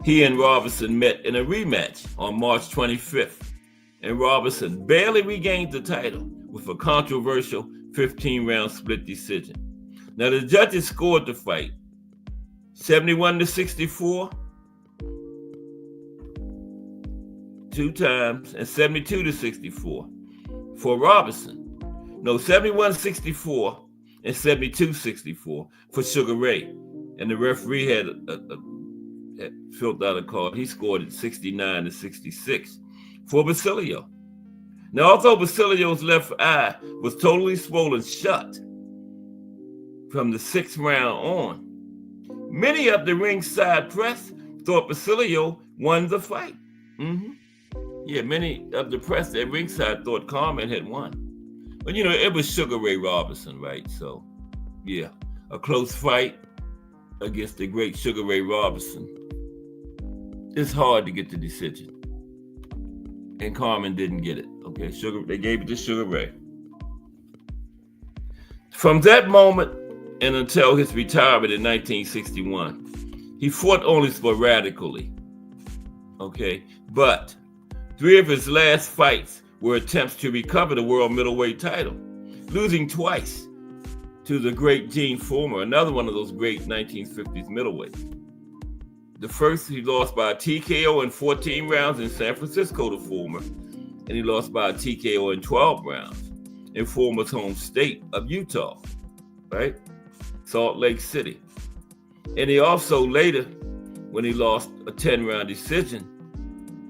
he and Robinson met in a rematch on March 25th, and Robinson barely regained the title with a controversial 15-round split decision. Now, the judges scored the fight 71-64 two times and 72-64 for Robinson. No, 71-64 and 72-64 for Sugar Ray. And the referee had filled out a card. He scored it 69-66 for Basilio. Now, although Basilio's left eye was totally swollen shut from the 6th round on, many of the ringside press thought Basilio won the fight. Yeah, many of the press at ringside thought Carmen had won. But, you know, it was Sugar Ray Robinson, right? So, yeah, a close fight against the great Sugar Ray Robinson. It's hard to get the decision. And Carmen didn't get it. Okay, they gave it to Sugar Ray. From that moment and until his retirement in 1961, he fought only sporadically. Okay, but 3 of his last fights were attempts to recover the world middleweight title, losing twice to the great Gene Fullmer, another one of those great 1950s middleweights. The first, he lost by a TKO in 14 rounds in San Francisco to Fullmer, and he lost by a TKO in 12 rounds in Fullmer's home state of Utah, right? Salt Lake City. And he also later, when he lost a 10-round decision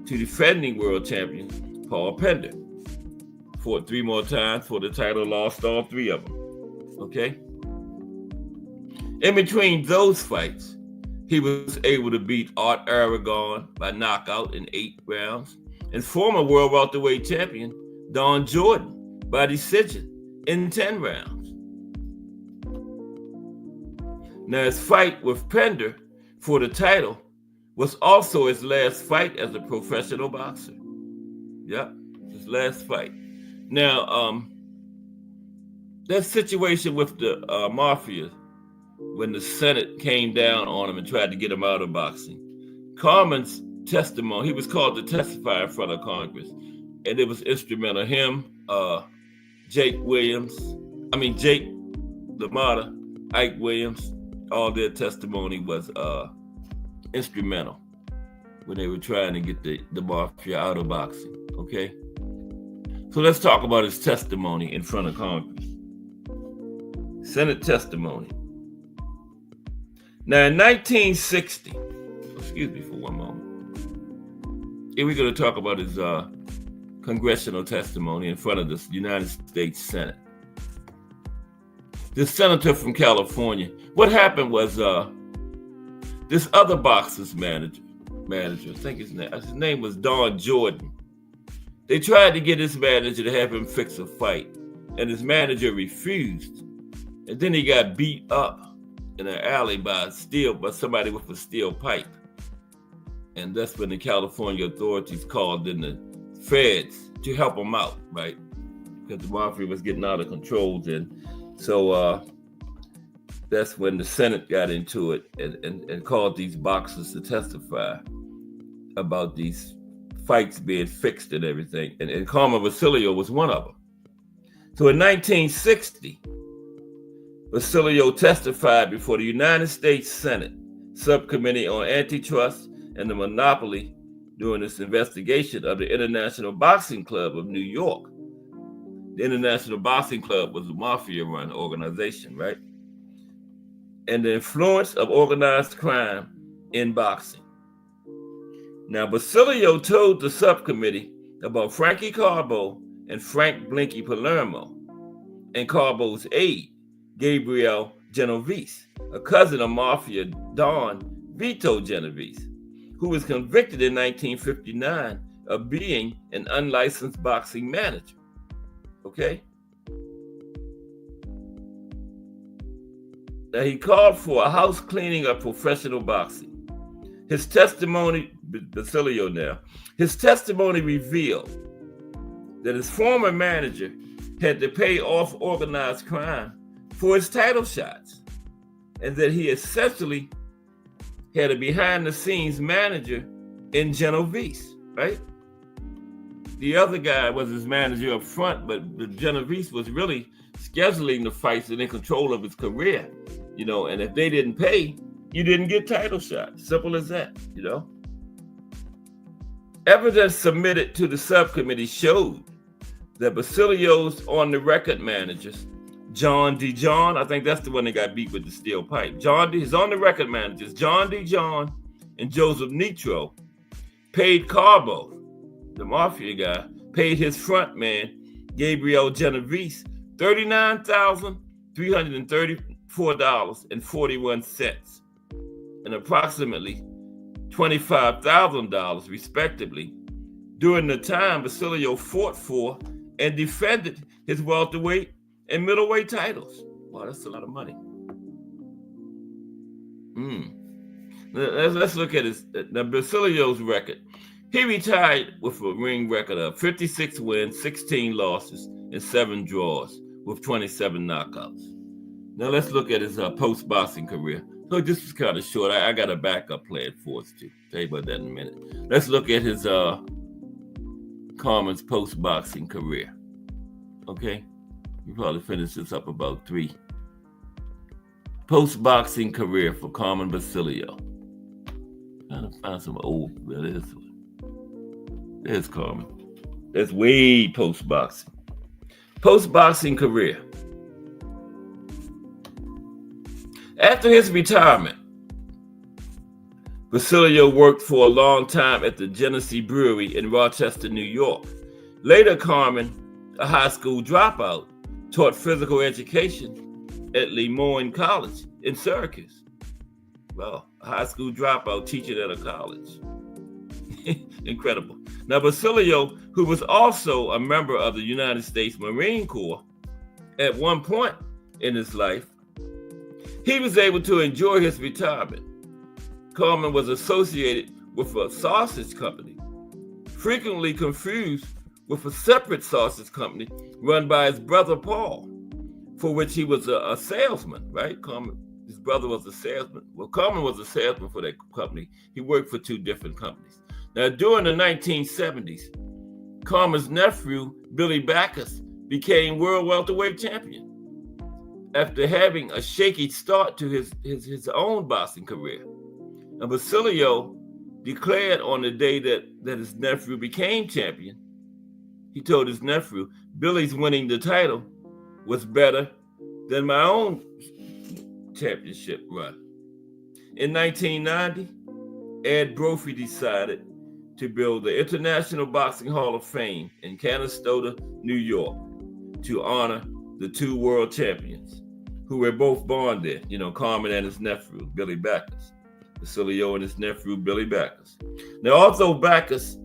to defending world champion Paul Pender, fought 3 more times for the title, lost all 3 of them, okay? In between those fights, he was able to beat Art Aragon by knockout in 8 rounds and former world welterweight champion Don Jordan by decision in 10 rounds. Now, his fight with Pender for the title was also his last fight as a professional boxer. Yep, his last fight. Now, that situation with the mafia, when the Senate came down on him and tried to get him out of boxing, Carmen's testimony, he was called to testify in front of Congress, and it was instrumental. Him, Jake LaMotta, Ike Williams, all their testimony was instrumental when they were trying to get the mafia out of boxing, okay? So let's talk about his testimony in front of Congress. Senate testimony. Now, in 1960, excuse me for one moment. Here we're going to talk about his congressional testimony in front of the United States Senate. This senator from California, what happened was this other boxer's manager, I think his name was Don Jordan. They tried to get his manager to have him fix a fight, and his manager refused. And then he got beat up in an alley by somebody with a steel pipe. And that's when the California authorities called in the feds to help him out, right? Because the mafia was getting out of control. And so that's when the Senate got into it and called these boxers to testify about these fights being fixed and everything. And Carmen Basilio was one of them. So in 1960, Basilio testified before the United States Senate Subcommittee on Antitrust and the Monopoly during this investigation of the International Boxing Club of New York. The International Boxing Club was a mafia-run organization, right? And the influence of organized crime in boxing. Now, Basilio told the subcommittee about Frankie Carbo and Frank Blinky Palermo and Carbo's aide, Gabriel Genovese, a cousin of Mafia Don Vito Genovese, who was convicted in 1959 of being an unlicensed boxing manager. Okay? Now, he called for a house cleaning of professional boxing. His testimony, Basilio now, his testimony revealed that his former manager had to pay off organized crime for his title shots, and that he essentially had a behind-the-scenes manager in Genovese, right? The other guy was his manager up front, but Genovese was really scheduling the fights and in control of his career, and if they didn't pay, you didn't get title shots. Simple as that, Evidence submitted to the subcommittee showed that Basilio's on-the-record managers, John D. John, I think that's the one that got beat with the steel pipe. His on-the-record managers, John D. John and Joseph Nitro, paid Carbo, the mafia guy, paid his front man, Gabriel Genovese, $39,334.41 and approximately $25,000 respectively during the time Basilio fought for and defended his welterweight and middleweight titles. Wow, that's a lot of money. Let's look at Basilio's record. He retired with a ring record of 56 wins, 16 losses, and 7 draws with 27 knockouts. Now let's look at his post-boxing career. So this is kind of short. I got a backup plan for us to tell you about that in a minute. Let's look at his Carmen's post-boxing career. Okay? You probably finish this up about 3. Post-boxing career for Carmen Basilio. Trying to find some old. There's Carmen. That's way post-boxing. Post-boxing career. After his retirement, Basilio worked for a long time at the Genesee Brewery in Rochester, New York. Later, Carmen, a high school dropout, taught physical education at Lemoyne College in Syracuse. Well, a high school dropout teaching at a college. Incredible. Now, Basilio, who was also a member of the United States Marine Corps at one point in his life, he was able to enjoy his retirement. Carmen was associated with a sausage company, frequently confused with a separate sausage company run by his brother Paul, for which he was a salesman, right? His brother was a salesman. Well, Carmen was a salesman for that company. He worked for 2 different companies. Now, during the 1970s, Carmen's nephew, Billy Backus, became world welterweight champion after having a shaky start to his own boxing career. Now, Basilio declared on the day that his nephew became champion, he told his nephew, Billy's winning the title was better than my own championship run. In 1990, Ed Brophy decided to build the International Boxing Hall of Fame in Canastota, New York, to honor the 2 world champions who were both born there, Carmen and his nephew, Billy Backus. Basilio and his nephew, Billy Backus. Now, although Backus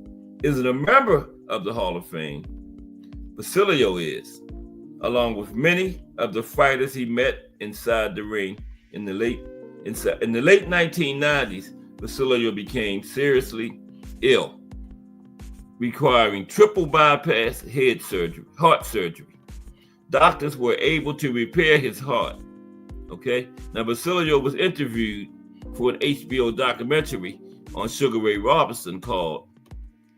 isn't a member of the Hall of Fame, Basilio is, along with many of the fighters he met inside the ring in the late 1990s. Basilio became seriously ill, requiring triple bypass heart surgery. Doctors were able to repair his heart. Okay, now Basilio was interviewed for an HBO documentary on Sugar Ray Robinson called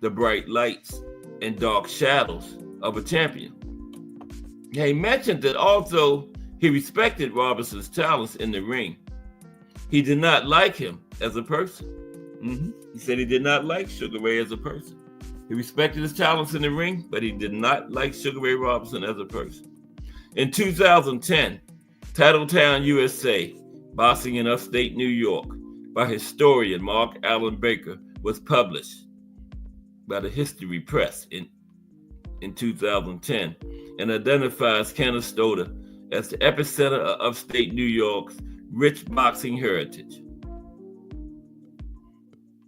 The Bright Lights and Dark Shadows of a Champion. He mentioned that although he respected Robinson's talents in the ring, he did not like him as a person. He said he did not like Sugar Ray as a person. He respected his talents in the ring, but he did not like Sugar Ray Robinson as a person. In 2010, Titletown, USA, Boxing in Upstate New York, by historian Mark Allen Baker, was published by the History Press in 2010 and identifies Canastota as the epicenter of upstate New York's rich boxing heritage.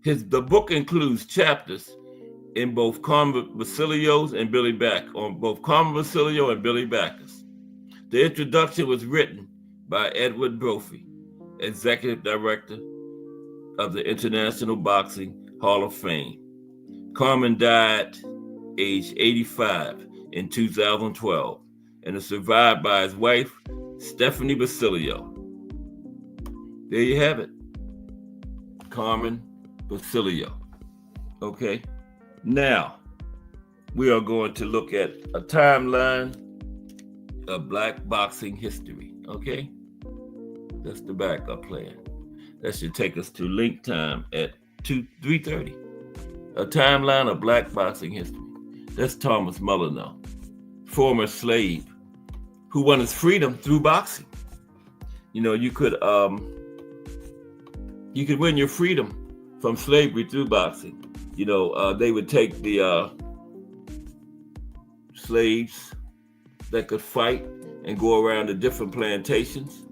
The book includes chapters in both Carmen Basilio and Billy Backus. The introduction was written by Edward Brophy, Executive Director of the International Boxing Hall of Fame. Carmen died aged 85 in 2012 and is survived by his wife, Stephanie Basilio. There you have it. Carmen Basilio. Okay. Now, we are going to look at a timeline of Black boxing history. Okay. That's the backup plan. That should take us to link time at 3:30. A timeline of Black boxing history. That's Thomas Mullino, former slave who won his freedom through boxing. You know, you could win your freedom from slavery through boxing. You know, they would take the slaves that could fight and go around to different plantations.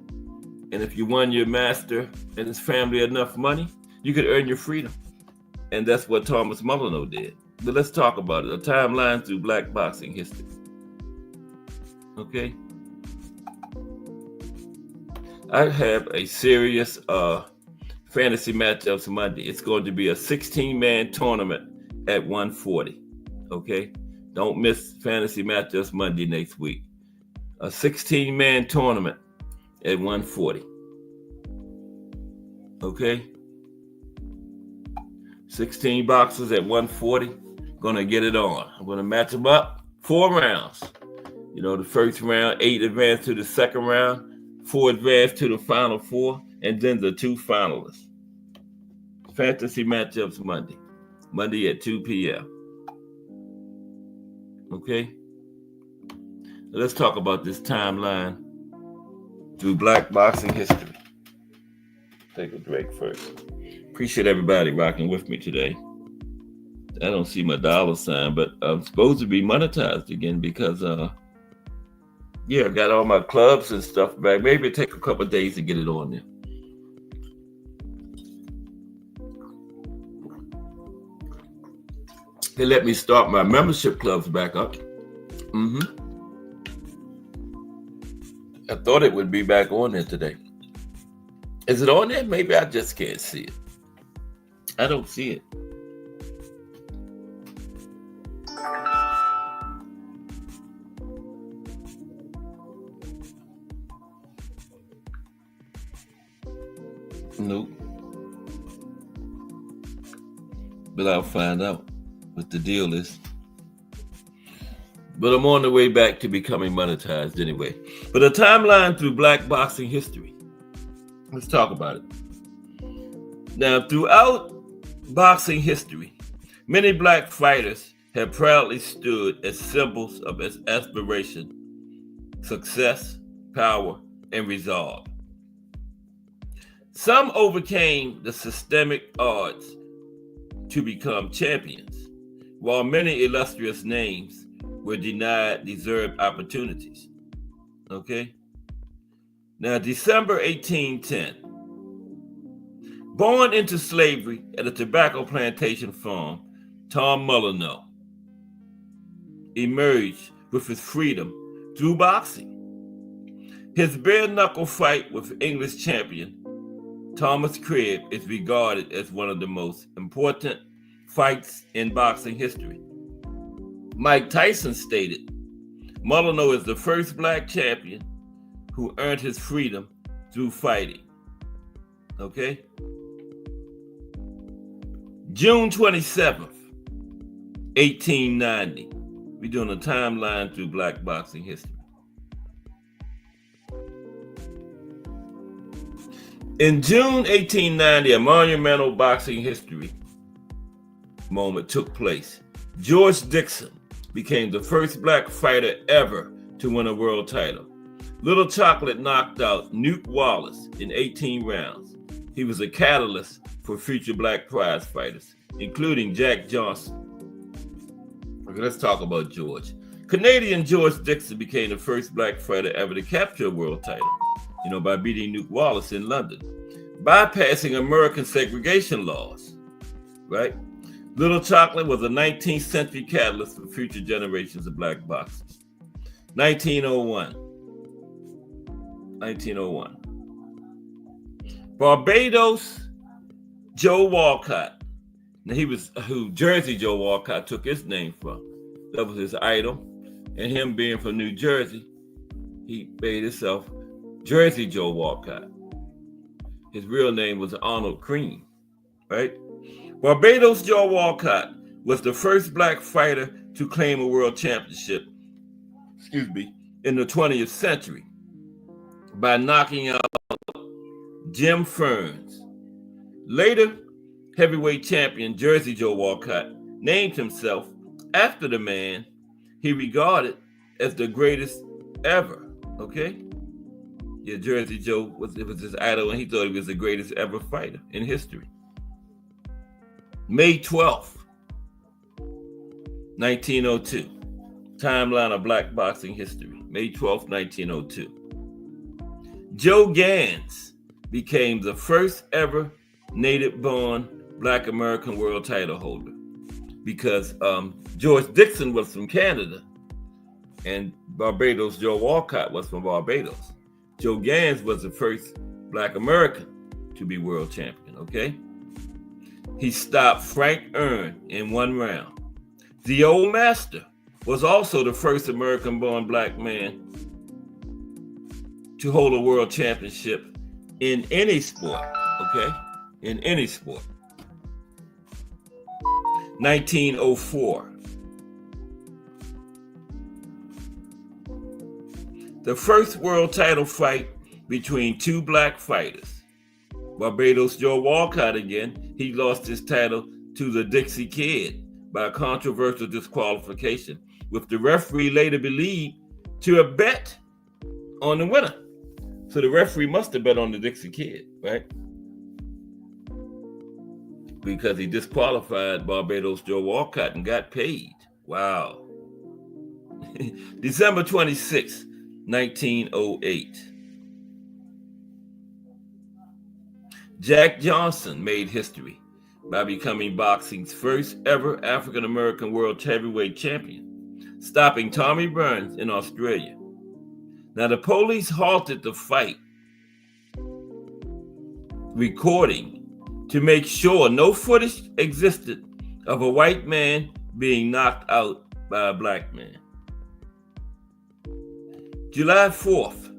And if you won your master and his family enough money, you could earn your freedom. And that's what Thomas Mullino did. But let's talk about it. A timeline through Black boxing history. Okay? I have a serious fantasy matchups Monday. It's going to be a 16-man tournament at 140. Okay? Don't miss fantasy matchups Monday next week. A 16-man tournament at 140. Okay? 16 boxers at 140. Gonna get it on. I'm gonna match them up 4 rounds. You know, the first round, 8 advance to the second round, 4 advance to the final 4, and then the 2 finalists. Fantasy matchups Monday at 2 p.m. Okay? Now let's talk about this timeline through Black boxing history. Take a break first. Appreciate everybody rocking with me today. I don't see my $, but I'm supposed to be monetized again because, I got all my clubs and stuff back. Maybe it'll take a couple of days to get it on there. They let me start my membership clubs back up. I thought it would be back on there today. Is it on there? Maybe I just can't see it. I don't see it. Nope. But I'll find out what the deal is. But I'm on the way back to becoming monetized anyway. But a timeline through Black boxing history. Let's talk about it. Now, throughout boxing history, many Black fighters have proudly stood as symbols of aspiration, success, power, and resolve. Some overcame the systemic odds to become champions, while many illustrious names were denied deserved opportunities. Okay? Now, December 1810, born into slavery at a tobacco plantation farm, Tom Mullino emerged with his freedom through boxing. His bare-knuckle fight with English champion Thomas Cribb is regarded as one of the most important fights in boxing history. Mike Tyson stated, Mullino is the first Black champion who earned his freedom through fighting. Okay? June 27th, 1890. We're doing a timeline through Black boxing history. In June 1890, a monumental boxing history moment took place. George Dixon became the first black fighter ever to win a world title. Little Chocolate knocked out Nuke Wallace in 18 rounds. He was a catalyst for future black prize fighters, including Jack Johnson. Okay, let's talk about George. Canadian George Dixon became the first black fighter ever to capture a world title, by beating Nuke Wallace in London, bypassing American segregation laws, right? Little Chocolate was a 19th century catalyst for future generations of black boxers. 1901. Barbados Joe Walcott. Now he was who Jersey Joe Walcott took his name from. That was his idol. And him being from New Jersey, he made himself Jersey Joe Walcott. His real name was Arnold Cream, right? Barbados Joe Walcott was the first black fighter to claim a world championship, in the 20th century by knocking out Jim Ferns. Later, heavyweight champion Jersey Joe Walcott named himself after the man he regarded as the greatest ever, okay? Yeah, Jersey Joe was his idol, and he thought he was the greatest ever fighter in history. May 12th, 1902. Timeline of black boxing history. May 12th, 1902. Joe Gans became the first ever native-born black American world title holder because George Dixon was from Canada and Barbados Joe Walcott was from Barbados. Joe Gans was the first black American to be world champion, okay? He stopped Frank Earn in one round. The Old Master was also the first American-born black man to hold a world championship in any sport, okay? In any sport. 1904. The first world title fight between two black fighters. Barbados Joe Walcott again, he lost his title to the Dixie Kid by a controversial disqualification, with the referee later believed to have bet on the winner. So the referee must have bet on the Dixie Kid, right? Because he disqualified Barbados Joe Walcott and got paid. Wow. December 26, 1908. Jack Johnson made history by becoming boxing's first ever African-American world heavyweight champion, stopping Tommy Burns in Australia. Now, the police halted the fight recording to make sure no footage existed of a white man being knocked out by a black man. July 4th,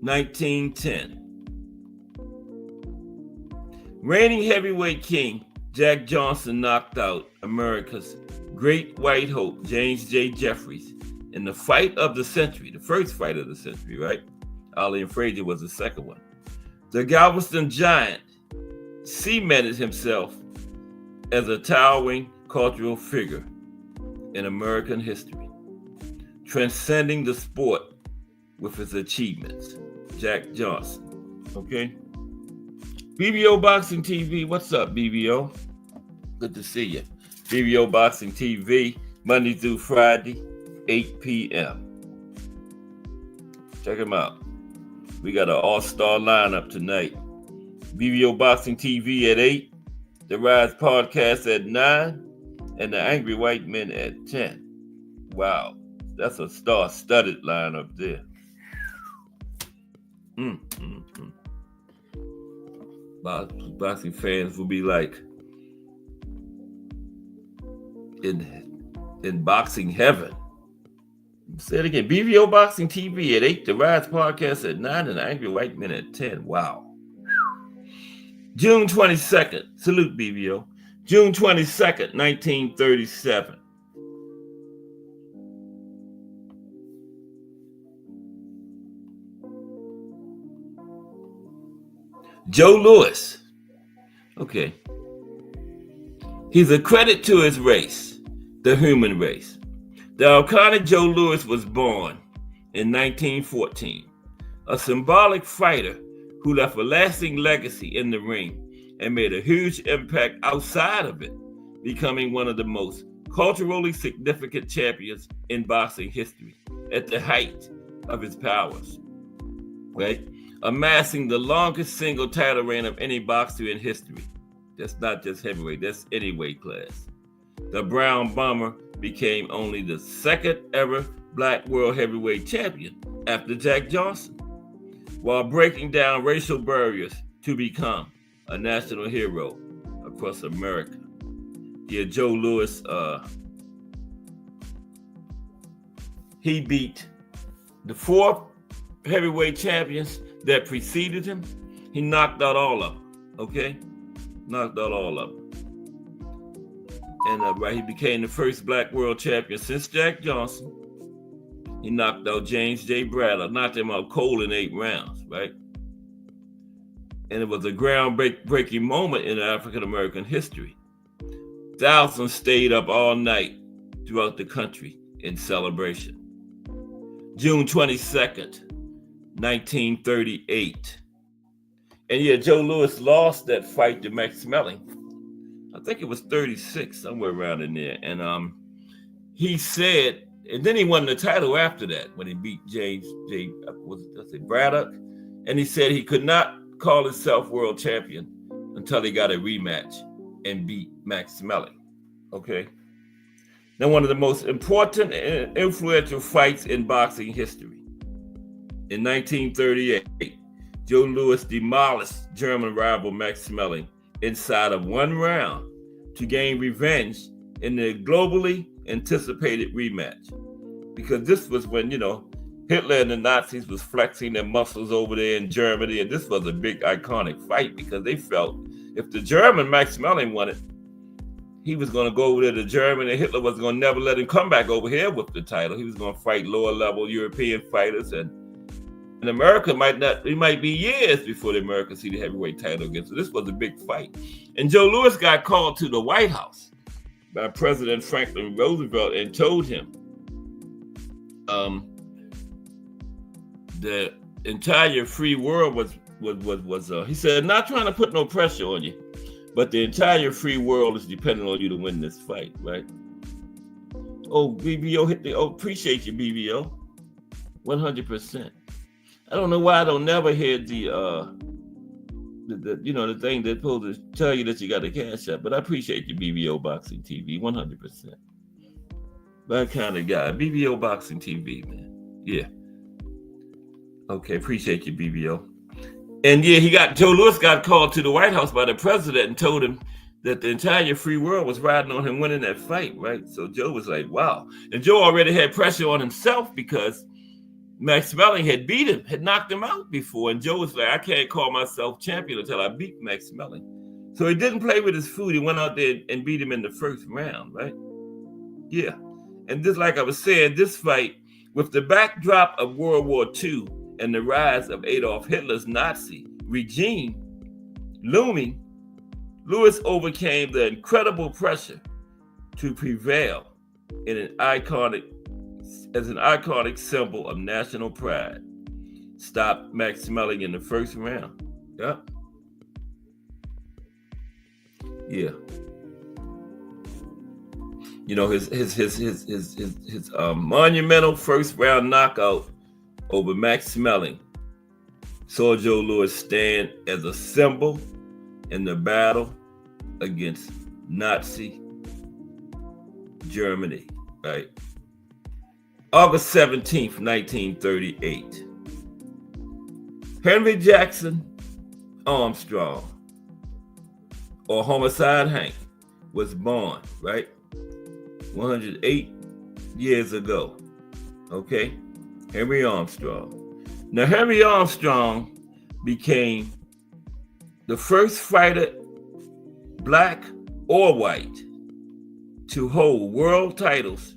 1910. Reigning heavyweight king Jack Johnson knocked out America's great white hope, James J. Jeffries, in the fight of the century, the first fight of the century, right? Ali and Frazier was the second one. The Galveston Giant cemented himself as a towering cultural figure in American history, transcending the sport with his achievements. Jack Johnson, okay? BBO Boxing TV, what's up, BBO? Good to see you. BBO Boxing TV, Monday through Friday, 8 p.m. Check them out. We got an all-star lineup tonight. BBO Boxing TV at 8, The Rise Podcast at 9, and The Angry White Men at 10. Wow, that's a star-studded lineup there. Boxing fans will be like in boxing heaven. Say it again. BBO Boxing TV at 8, The Rise Podcast at 9, and The Angry White Men at 10. Wow. June 22nd. Salute, BBO. June 22nd, 1937. Joe Louis. Okay. He's a credit to his race. the human race. The iconic Joe Louis was born in 1914, a symbolic fighter who left a lasting legacy in the ring and made a huge impact outside of it, becoming one of the most culturally significant champions in boxing history at the height of his powers, right? Amassing the longest single title reign of any boxer in history. That's not just heavyweight, that's any weight class. The Brown Bomber became only the second ever black world heavyweight champion after Jack Johnson, while breaking down racial barriers to become a national hero across America. Yeah, Joe Louis, he beat the four heavyweight champions that preceded him. He knocked out all of them, okay? Knocked out all of them. And he became the first black world champion since Jack Johnson. He knocked out James J. Braddock, knocked him out cold in 8 rounds, right? And it was a groundbreaking moment in African American history. Thousands stayed up all night throughout the country in celebration. June 22nd, 1938. And yeah, Joe Louis lost that fight to Max Smelling. I think it was 36, somewhere around in there. And he said, and then he won the title after that when he beat James J. Braddock. And he said he could not call himself world champion until he got a rematch and beat Max Smelling. Okay. Now, one of the most important and influential fights in boxing history. In 1938, Joe Louis demolished German rival Max Smelling inside of 1 round to gain revenge in the globally anticipated rematch. Because this was when, Hitler and the Nazis was flexing their muscles over there in Germany, and this was a big iconic fight because they felt if the German Max Smelling won it, he was going to go over there to Germany, and Hitler was going to never let him come back over here with the title. He was going to fight lower level European fighters, and in America it might be years before the Americans see the heavyweight title again. So this was a big fight. And Joe Louis got called to the White House by President Franklin Roosevelt and told him the entire free world was he said, not trying to put no pressure on you, but the entire free world is dependent on you to win this fight, right? Oh, BBO hit the, appreciate you, BBO. 100%. I don't know why I don't never hear the thing that's supposed to tell you that you got the cash up, but I appreciate you, BBO Boxing TV, 100%. That kind of guy, BBO Boxing TV, man. Yeah. Okay, appreciate you, BBO. And yeah, Joe Louis got called to the White House by the president and told him that the entire free world was riding on him winning that fight, right? So Joe was like, wow. And Joe already had pressure on himself because Max Smelling had beat him, had knocked him out before. And Joe was like, I can't call myself champion until I beat Max Smelling. So he didn't play with his food. He went out there and beat him in the first round, right? Yeah. And just like I was saying, this fight, with the backdrop of World War II and the rise of Adolf Hitler's Nazi regime looming, Louis overcame the incredible pressure to prevail as an iconic symbol of national pride. Stopped Max Smelling in the first round. Yep. Yeah. His monumental first round knockout over Max Smelling saw Joe Louis stand as a symbol in the battle against Nazi Germany, right? August 17th, 1938. Henry Jackson Armstrong, or Homicide Hank, was born, right? 108 years ago, okay? Henry Armstrong. Now, Henry Armstrong became the first fighter, black or white, to hold world titles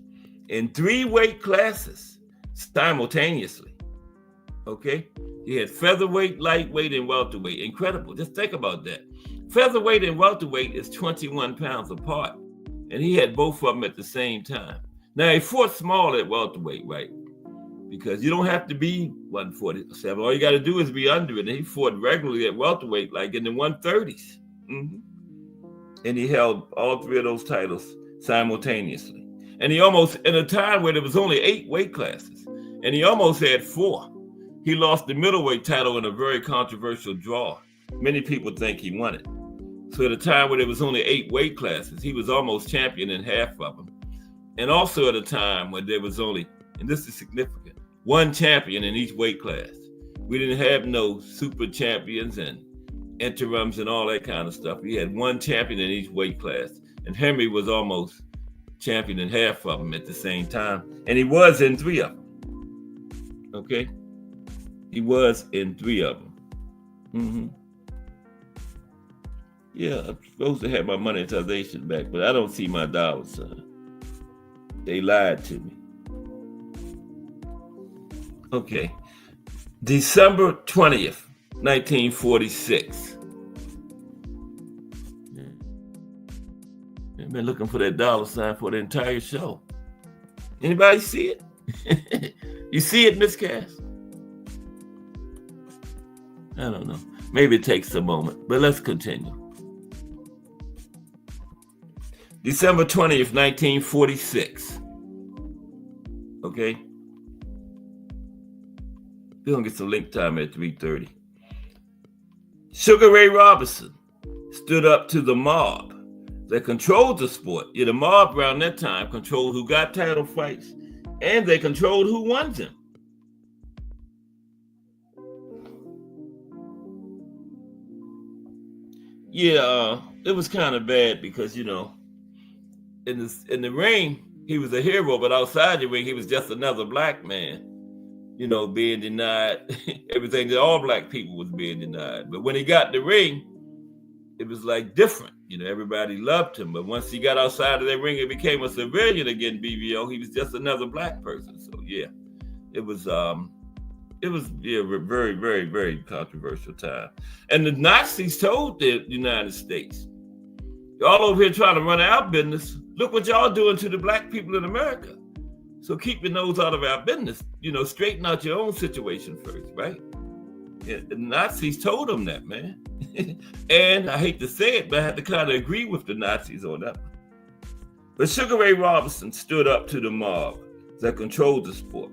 in 3 weight classes simultaneously, okay? He had featherweight, lightweight, and welterweight. Incredible. Just think about that. Featherweight and welterweight is 21 pounds apart. and he had both of them at the same time. Now, he fought small at welterweight, right? Because you don't have to be 147. All you got to do is be under it. And he fought regularly at welterweight, like in the 130s. Mm-hmm. And he held all three of those titles simultaneously. And he almost, in a time where there was only 8 weight classes, and he almost had 4. He lost the middleweight title in a very controversial draw. Many people think he won it. So at a time where there was only 8 weight classes, he was almost champion in half of them. And also at a time when there was only, and this is significant, 1 champion in each weight class. We didn't have no super champions and interims and all that kind of stuff. We had 1 champion in each weight class. And Henry was almost champion in half of them at the same time. And he was in 3 of them. Okay? He was in 3 of them. Mm-hmm. Yeah, I'm supposed to have my monetization back, but I don't see my dollars, son. They lied to me. Okay. December 20th, 1946. I've been looking for that dollar sign for the entire show. Anybody see it? You see it, Miss Cass? I don't know. Maybe it takes a moment, but let's continue. December 20th, 1946. Okay? We're going to get some link time at 3:30. Sugar Ray Robinson stood up to the mob that controlled the sport. Yeah, the mob around that time controlled who got title fights, and they controlled who won them. Yeah, it was kind of bad because, in the ring, he was a hero, but outside the ring, he was just another black man, being denied everything that all black people was being denied. But when he got in the ring, it was like different. Everybody loved him. But once he got outside of that ring and became a civilian again, BVO, he was just another black person. So yeah, it was very, very, very controversial time. And the Nazis told the United States, y'all over here trying to run our business. Look what y'all doing to the black people in America. So keep your nose out of our business. Straighten out your own situation first, right? Yeah, the Nazis told them that, man. And I hate to say it, but I had to kind of agree with the Nazis on that one. But Sugar Ray Robinson stood up to the mob that controlled the sport,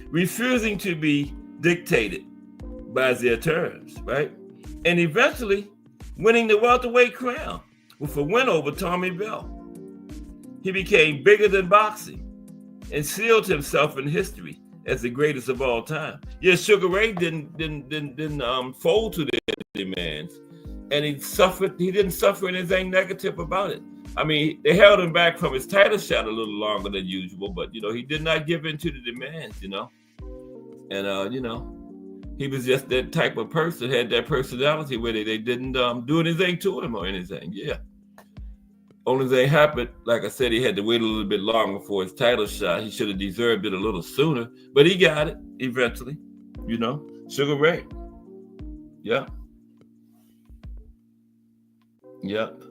refusing to be dictated by their terms, right? And eventually winning the welterweight crown with a win over Tommy Bell. He became bigger than boxing and sealed himself in history as the greatest of all time. Yeah, Sugar Ray didn't fold to their demands, and he didn't suffer anything negative about it. I mean, they held him back from his title shot a little longer than usual, but he did not give in to the demands, And he was just that type of person, had that personality where they didn't do anything to him or anything. Yeah. Only thing happened, like I said, he had to wait a little bit longer for his title shot. He should have deserved it a little sooner, but he got it eventually. Sugar Ray. Yeah. Yep.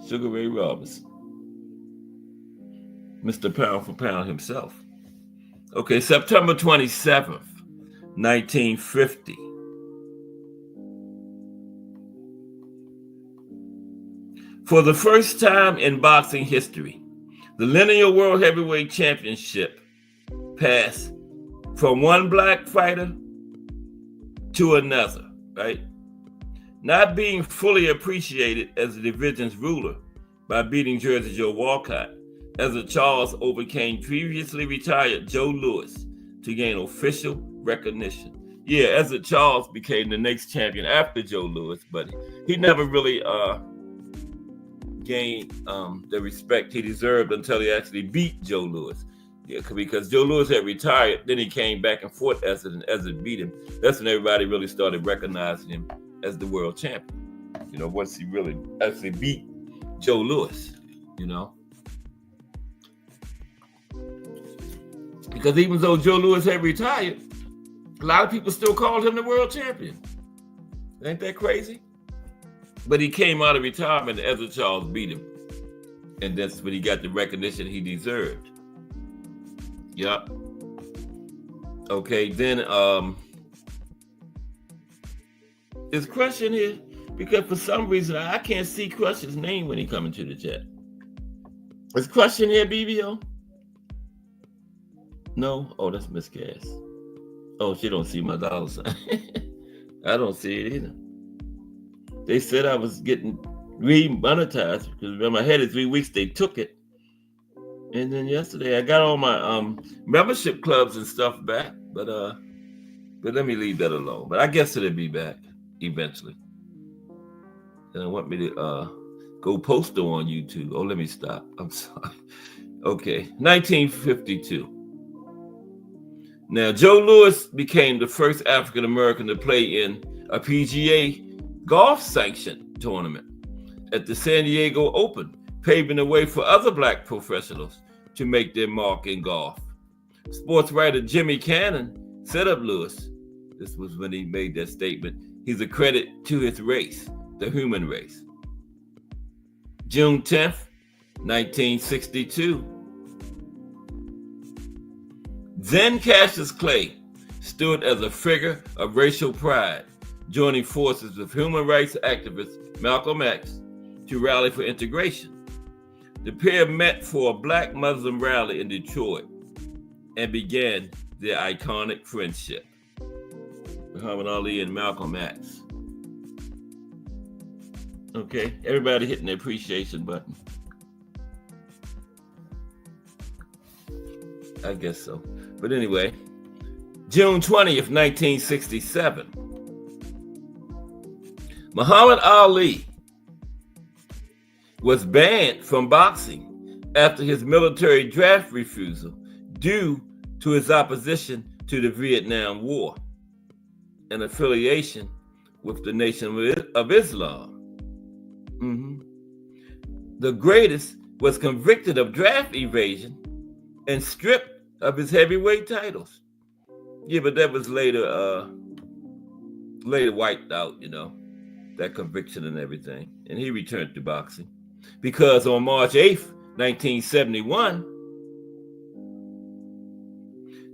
Sugar Ray Robinson. Mr. Pound for Pound himself. Okay, September 27th, 1950. For the first time in boxing history, the lineal World Heavyweight Championship passed from one black fighter to another, right? Not being fully appreciated as the division's ruler by beating Jersey Joe Walcott, Ezra Charles overcame previously retired Joe Louis to gain official recognition. Yeah, Ezra Charles became the next champion after Joe Louis, but he never really gained the respect he deserved until he actually beat Joe Louis. Yeah, because Joe Louis had retired, then he came back and fought Ezra, and Ezra beat him. That's when everybody really started recognizing him as the world champion. Once he really actually beat Joe Louis, Because even though Joe Louis had retired, a lot of people still called him the world champion. Ain't that crazy? But he came out of retirement and Ezra Charles beat him. And that's when he got the recognition he deserved. Yep. Okay, then is Crush in here? Because for some reason I can't see Crush's name when he come into the chat. Is Crush in here, BBO? No? Oh, that's Miss Cass. Oh, she don't see my dollar sign. I don't see it either. They said I was getting re-monetized because remember I had it 3 weeks, they took it. And then yesterday I got all my membership clubs and stuff back, but let me leave that alone. But I guess it'll be back eventually. And I want me to go post them on YouTube. Oh, let me stop. I'm sorry. Okay, 1952. Now, Joe Louis became the first African American to play in a PGA golf sanctioned tournament at the San Diego Open, paving the way for other black professionals to make their mark in golf. Sports writer Jimmy Cannon set up Louis. This was when he made that statement. He's a credit to his race, the human race. June 10th, 1962. Then Cassius Clay stood as a figure of racial pride, joining forces with human rights activist Malcolm X to rally for integration. The pair met for a Black Muslim rally in Detroit and began their iconic friendship. Muhammad Ali and Malcolm X. Okay, everybody hitting the appreciation button. I guess so. But anyway, June 20th, 1967. Muhammad Ali was banned from boxing after his military draft refusal due to his opposition to the Vietnam War and affiliation with the Nation of Islam. The greatest was convicted of draft evasion and stripped of his heavyweight titles. Yeah, but that was later wiped out, that conviction and everything. And he returned to boxing. Because on March 8th, 1971,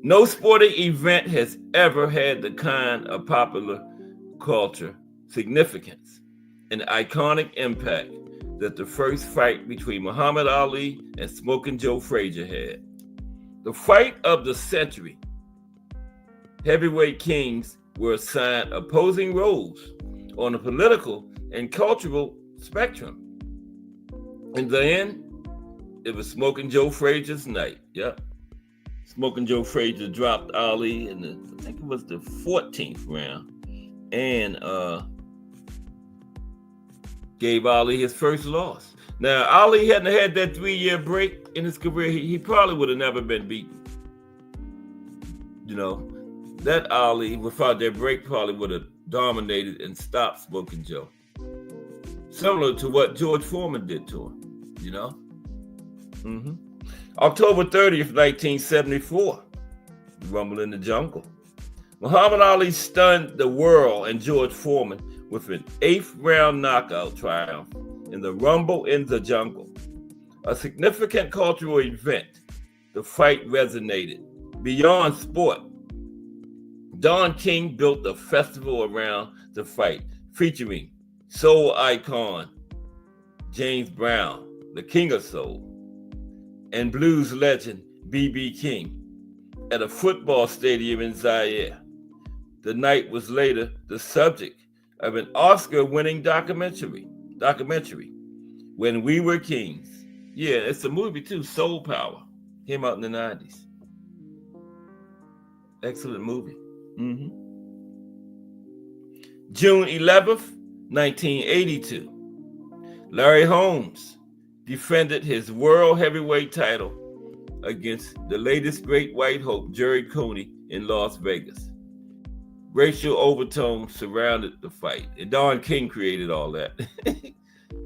no sporting event has ever had the kind of popular culture significance and iconic impact that the first fight between Muhammad Ali and Smoking Joe Frazier had. The fight of the century. Heavyweight kings were assigned opposing roles on the political and cultural spectrum. In the end, it was Smoking Joe Frazier's night. Yep. Smoking Joe Frazier dropped Ali in I think it was the 14th round and gave Ali his first loss. Now, Ali hadn't had that 3-year break in his career. He probably would have never been beaten. That Ali, without that break, probably would have dominated and stopped Smoking Joe. Similar to what George Foreman did to him, October 30th, 1974, Rumble in the Jungle. Muhammad Ali stunned the world and George Foreman with an 8th round knockout triumph in the Rumble in the Jungle. A significant cultural event, the fight resonated beyond sport. Don King built a festival around the fight, featuring soul icon James Brown, the King of Soul, and blues legend B.B. King at a football stadium in Zaire. The night was later the subject of an Oscar-winning documentary, When We Were Kings. Yeah, it's a movie too, Soul Power. Came out in the 90s. Excellent movie. June 11th, 1982. Larry Holmes defended his world heavyweight title against the latest great white hope, Jerry Cooney, in Las Vegas. Racial overtones surrounded the fight. And Don King created all that.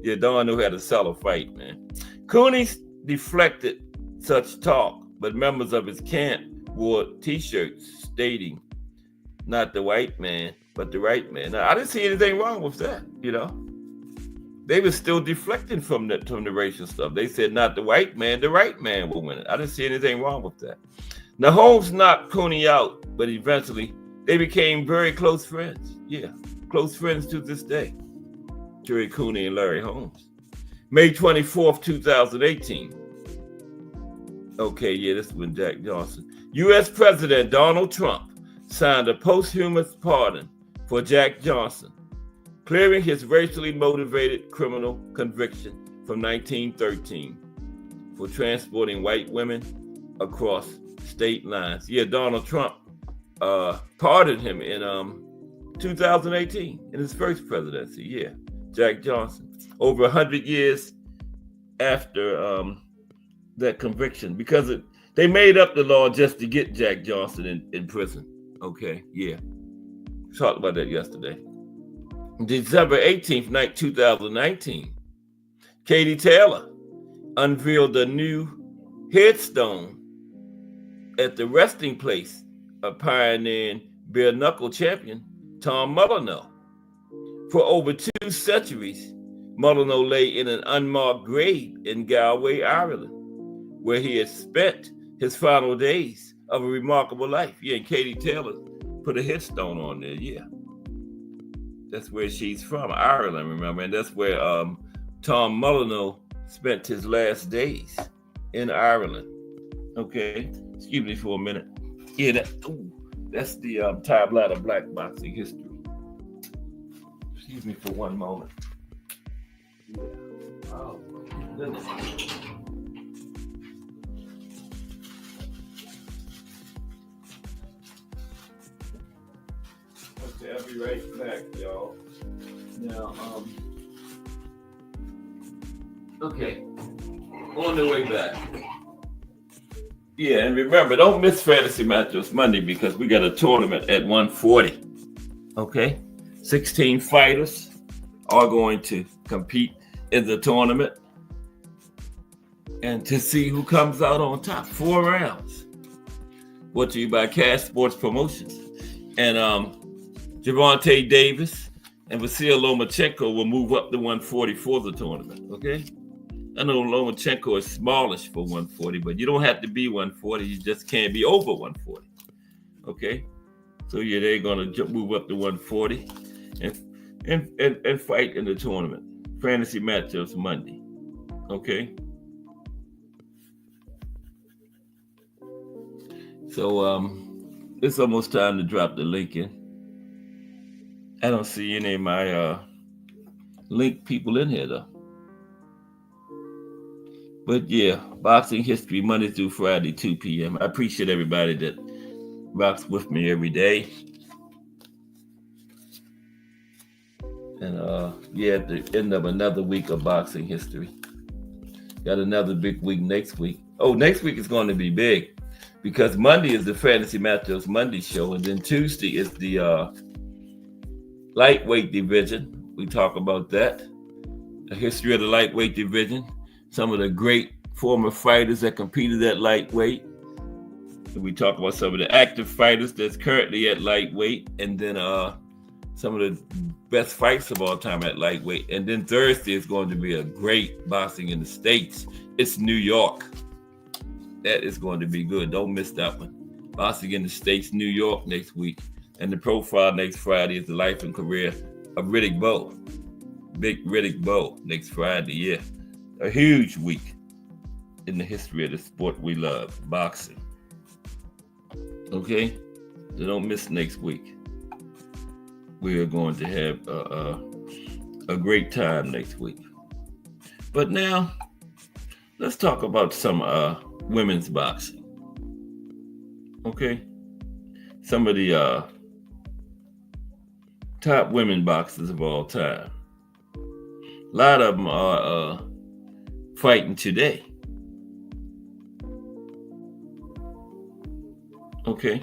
Yeah, Don knew how to sell a fight, man. Cooney deflected such talk, but members of his camp wore t-shirts stating, "Not the white man, but the right man." Now, I didn't see anything wrong with that, they were still deflecting from the racial stuff. They said not the white man, the right man will win it. I didn't see anything wrong with that. Now Holmes knocked Cooney out, but eventually they became very close friends. Yeah, close friends to this day. Jerry Cooney and Larry Holmes. May 24th, 2018. Okay, yeah, this is when Jack Johnson. U.S. President Donald Trump signed a posthumous pardon for Jack Johnson, clearing his racially motivated criminal conviction from 1913 for transporting white women across state lines. Yeah, Donald Trump pardoned him in 2018 in his first presidency. Yeah, Jack Johnson. Over 100 years after that conviction, because they made up the law just to get Jack Johnson in prison. Okay, yeah. Talked about that yesterday. December 18th, 2019, Katie Taylor unveiled a new headstone at the resting place of pioneering bare knuckle champion Tom Molyneux. For over 2 centuries, Molyneux lay in an unmarked grave in Galway, Ireland, where he had spent his final days of a remarkable life. Yeah, and Katie Taylor put a headstone on there, yeah. That's where she's from, Ireland, remember? And that's where Tom Molyneux spent his last days, in Ireland. Okay, excuse me for a minute. Yeah, that's the tablet of Black boxing history. Excuse me for one moment. Yeah. Oh, goodness. Okay, I'll be right back, y'all. Now, okay, on the way back. Yeah, and remember, don't miss Fantasy Matchups Monday because we got a tournament at 140. Okay, 16 fighters are going to compete in the tournament, and to see who comes out on top. 4 rounds. Brought to you by Cash Sports Promotions. And Gervonta Davis and Vasil Lomachenko will move up to 140 for the tournament. Okay. I know Lomachenko is smallish for 140, but you don't have to be 140. You just can't be over 140. Okay. So yeah, they're gonna move up to 140 and fight in the tournament. Fantasy Matchups Monday. Okay. So it's almost time to drop the link in. I don't see any of my link people in here though. But yeah, Boxing History Monday through Friday, 2 p.m. I appreciate everybody that rocks with me every day. And yeah, at the end of another week of boxing history. Got another big week next week. Oh, next week is going to be big because Monday is the Fantasy Matchups Monday show, and then Tuesday is the lightweight division. We talk about that, the history of the lightweight division, some of the great former fighters that competed at lightweight. And we talk about some of the active fighters that's currently at lightweight, and then some of the best fights of all time at lightweight. And then Thursday is going to be a great boxing in the States. It's New York. That is going to be good. Don't miss that one. Boxing in the States, New York next week. And the profile next Friday is the life and career of Riddick Bowe. Big Riddick Bowe next Friday, yeah. A huge week in the history of the sport we love, boxing. Okay? So don't miss next week. We are going to have a great time next week. But now, let's talk about some women's boxing. Okay? Some of the top women boxers of all time. A lot of them are fighting today. Okay?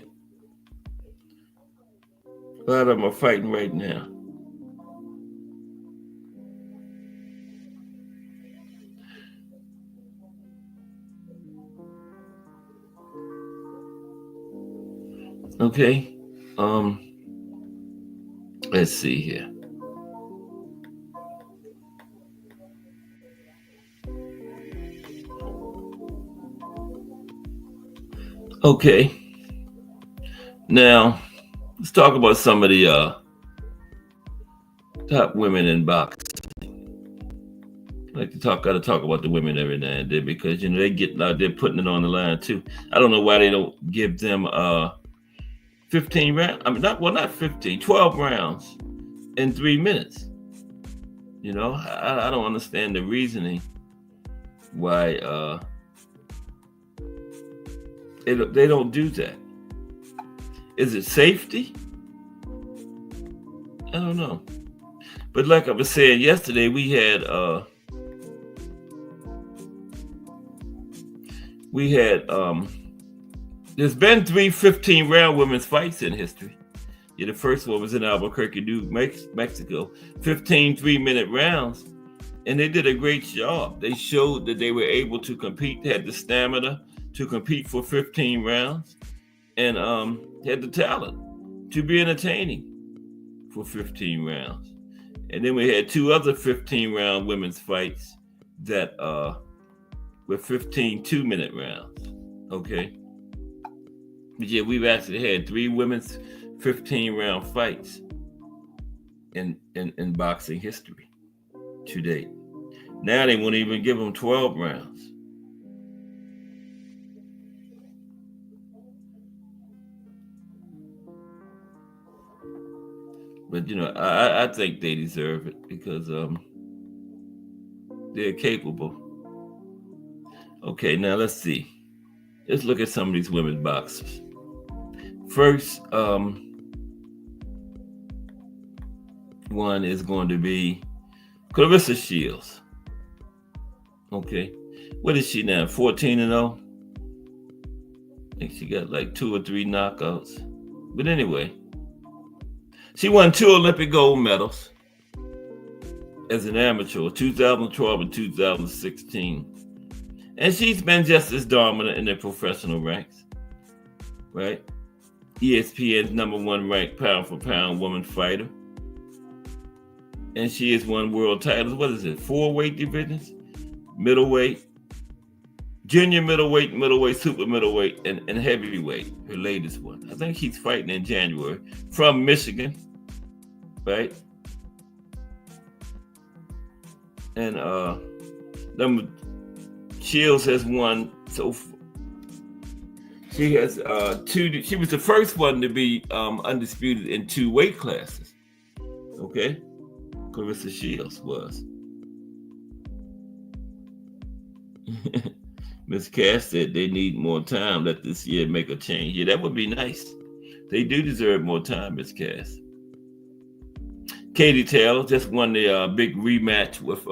A lot of them are fighting right now. Okay. Let's see here. Okay, now let's talk about some of the top women in boxing. I like to gotta talk about the women every now and then because they getting out there putting it on the line too. I don't know why they don't give them 15 rounds. I mean, not 15, 12 rounds in 3 minutes. I don't understand the reasoning why they don't do that. Is it safety? I don't know. But like I was saying yesterday, there's been 3 15-round women's fights in history. The first one was in Albuquerque, New Mexico, 15 3-minute rounds, and they did a great job. They showed that they were able to compete, had the stamina to compete for 15 rounds, and had the talent to be entertaining for 15 rounds. And then we had 2 other 15-round women's fights that were 15 2-minute rounds. Okay. But yeah, we've actually had 3 women's 15-round fights in boxing history to date. Now they won't even give them 12 rounds. But I think they deserve it because they're capable. Okay, now let's see. Let's look at some of these women boxers. First, one is going to be Clarissa Shields. Okay, what is she now? 14-0. I think she got like 2 or 3 knockouts. But anyway, she won 2 Olympic gold medals as an amateur, 2012 and 2016. And she's been just as dominant in the professional ranks, right? ESPN's #1 ranked pound-for-pound woman fighter. And she has won world titles. What is it? 4 weight divisions? Middleweight, junior middleweight, super middleweight, and heavyweight, her latest one. I think she's fighting in January from Michigan, right? And Shields has won, so she has 2. She was the first one to be undisputed in 2 weight classes. Okay, Clarissa Shields was. Miss Cass said they need more time. Let this year make a change. Yeah, that would be nice. They do deserve more time, Miss Cass. Katie Taylor just won the big rematch with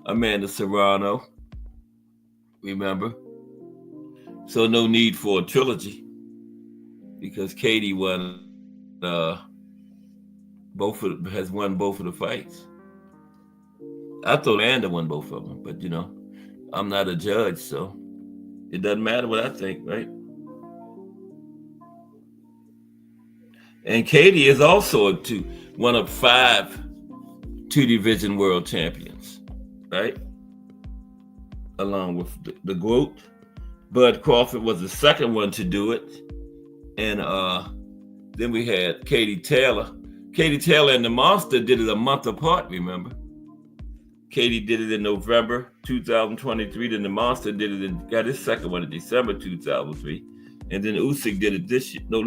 Amanda Serrano. Remember? So no need for a trilogy because Katie won has won both of the fights. I thought Amanda won both of them, but I'm not a judge, so it doesn't matter what I think, right? And Katie is also one of 5 2-division world champions, right? Along with the GOAT. Bud Crawford was the second one to do it. And then we had Katie Taylor. Katie Taylor and the Monster did it a month apart, remember? Katie did it in November 2023. Then the Monster got his second one in December 2003. And then Usyk did it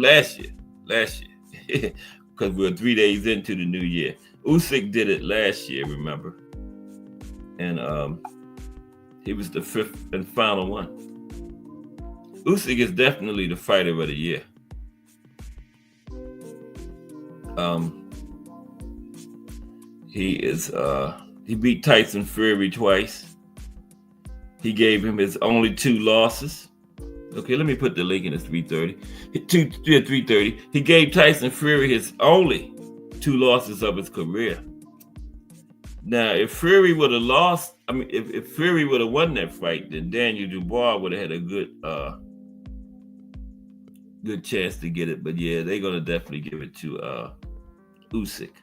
last year. Because we're 3 days into the new year. Usyk did it last year, remember? And he was the 5th and final one. Usyk is definitely the fighter of the year. He beat Tyson Fury twice. He gave him his only 2 losses. Okay, let me put the link in his 330. 330. He gave Tyson Fury his only 2 losses of his career. Now, if Fury would have lost, if Fury would have won that fight, then Daniel Dubois would have had a good chance to get it. But yeah, they're gonna definitely give it to Usyk,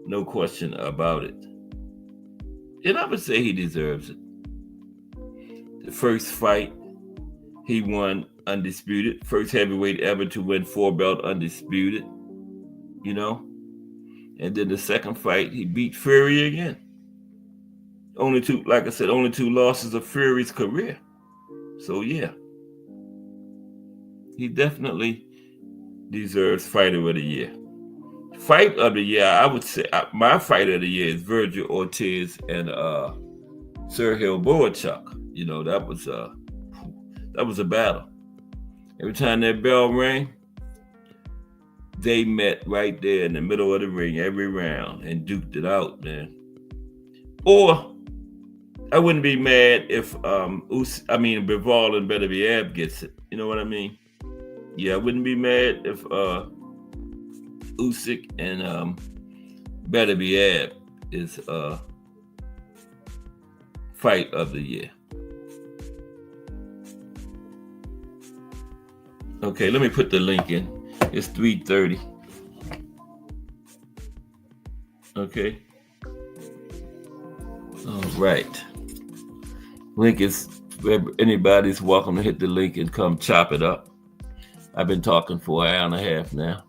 no question about it. And I would say he deserves it. The first fight, he won undisputed. First heavyweight ever to win 4-belt undisputed, you know. And then the second fight, he beat Fury again. Only two, like I said, only 2 losses of Fury's career. So yeah, he definitely deserves Fighter of the Year. Fight of the year, I would say my fight of the year is Virgil Ortiz and Sergio Boachuk. You know, that was a battle. Every time that bell rang, they met right there in the middle of the ring every round and duked it out, man. Or I wouldn't be mad if Bivol and Beterbiev gets it. You know what I mean? Yeah, I wouldn't be mad if Usyk and Beterbiev is fight of the year. Okay, let me put the link in. It's 3:30. Okay. All right. Link is, anybody's welcome to hit the link and come chop it up. I've been talking for an hour and a half now.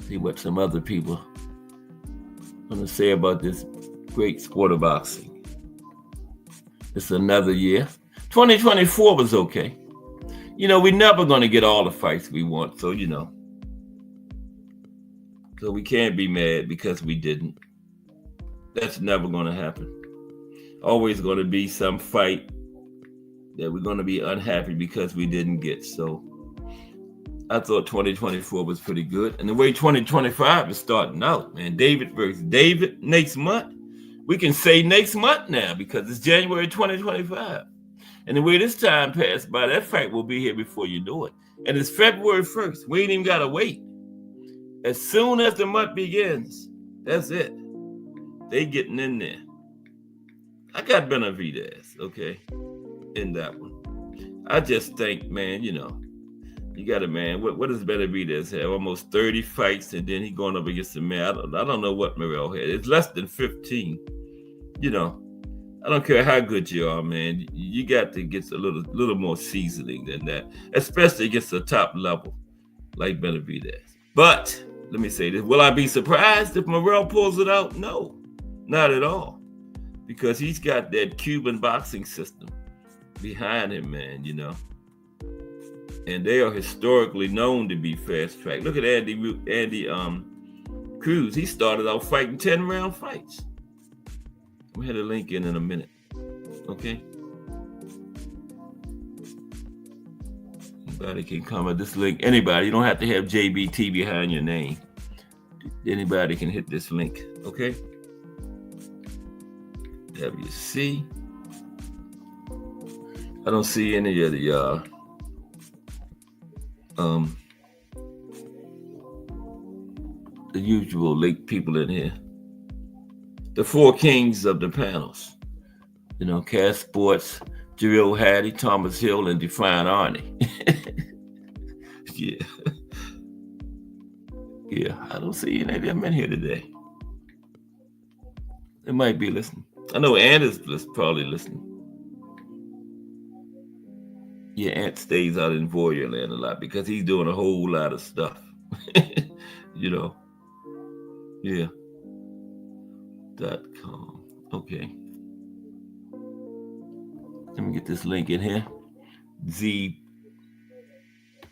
See what some other people want to say about this great sport of boxing. It's another year. 2024 was okay. You know, we're never going to get all the fights we want, so you know. So we can't be mad because we didn't. That's never going to happen. Always going to be some fight that we're going to be unhappy because we didn't get. So I thought 2024 was pretty good. And the way 2025 is starting out, man, David versus David next month. We can say next month now because it's January 2025. And the way this time passed by, that fight will be here before you know it. And it's February 1st. We ain't even got to wait. As soon as the month begins, that's it. They getting in there. I got Benavidez, okay, in that one. I just think, man, you know, you got a man. What does Benavidez have? Almost 30 fights, and then he going up against a man. I don't know what Morrell had. It's less than 15. You know, I don't care how good you are, man. You got to get a little more seasoning than that, especially against the top level like Benavidez. But let me say this: will I be surprised if Morrell pulls it out? No, not at all, because he's got that Cuban boxing system behind him, man. You know. And they are historically known to be fast track. Look at Andy Cruz. He started out fighting 10-round fights. We had a link in a minute. Okay. Anybody can comment this link. Anybody. You don't have to have JBT behind your name. Anybody can hit this link. Okay. WC. I don't see any of the the usual late people in here. The 4 kings of the panels. You know, Cass Sports, Jarrell Hattie, Thomas Hill, and Defiant Arnie. Yeah. Yeah, I don't see any of them in here today. They might be listening. I know Ant is probably listening. Yeah, Ant stays out in Warrior Land a lot because he's doing a whole lot of stuff. You know. Yeah. .com. Okay. Let me get this link in here. Z.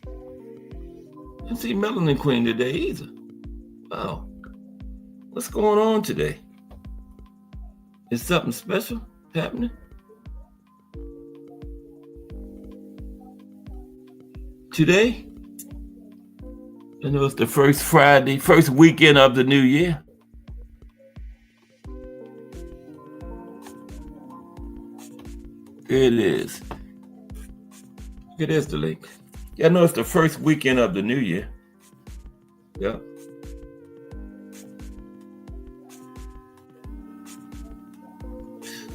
I don't see Melanin Queen today either. Wow. What's going on today? Is something special happening? Today? I know it's the first Friday, first weekend of the new year. It is. It is the link. Yeah, I know it's the first weekend of the new year. Yeah.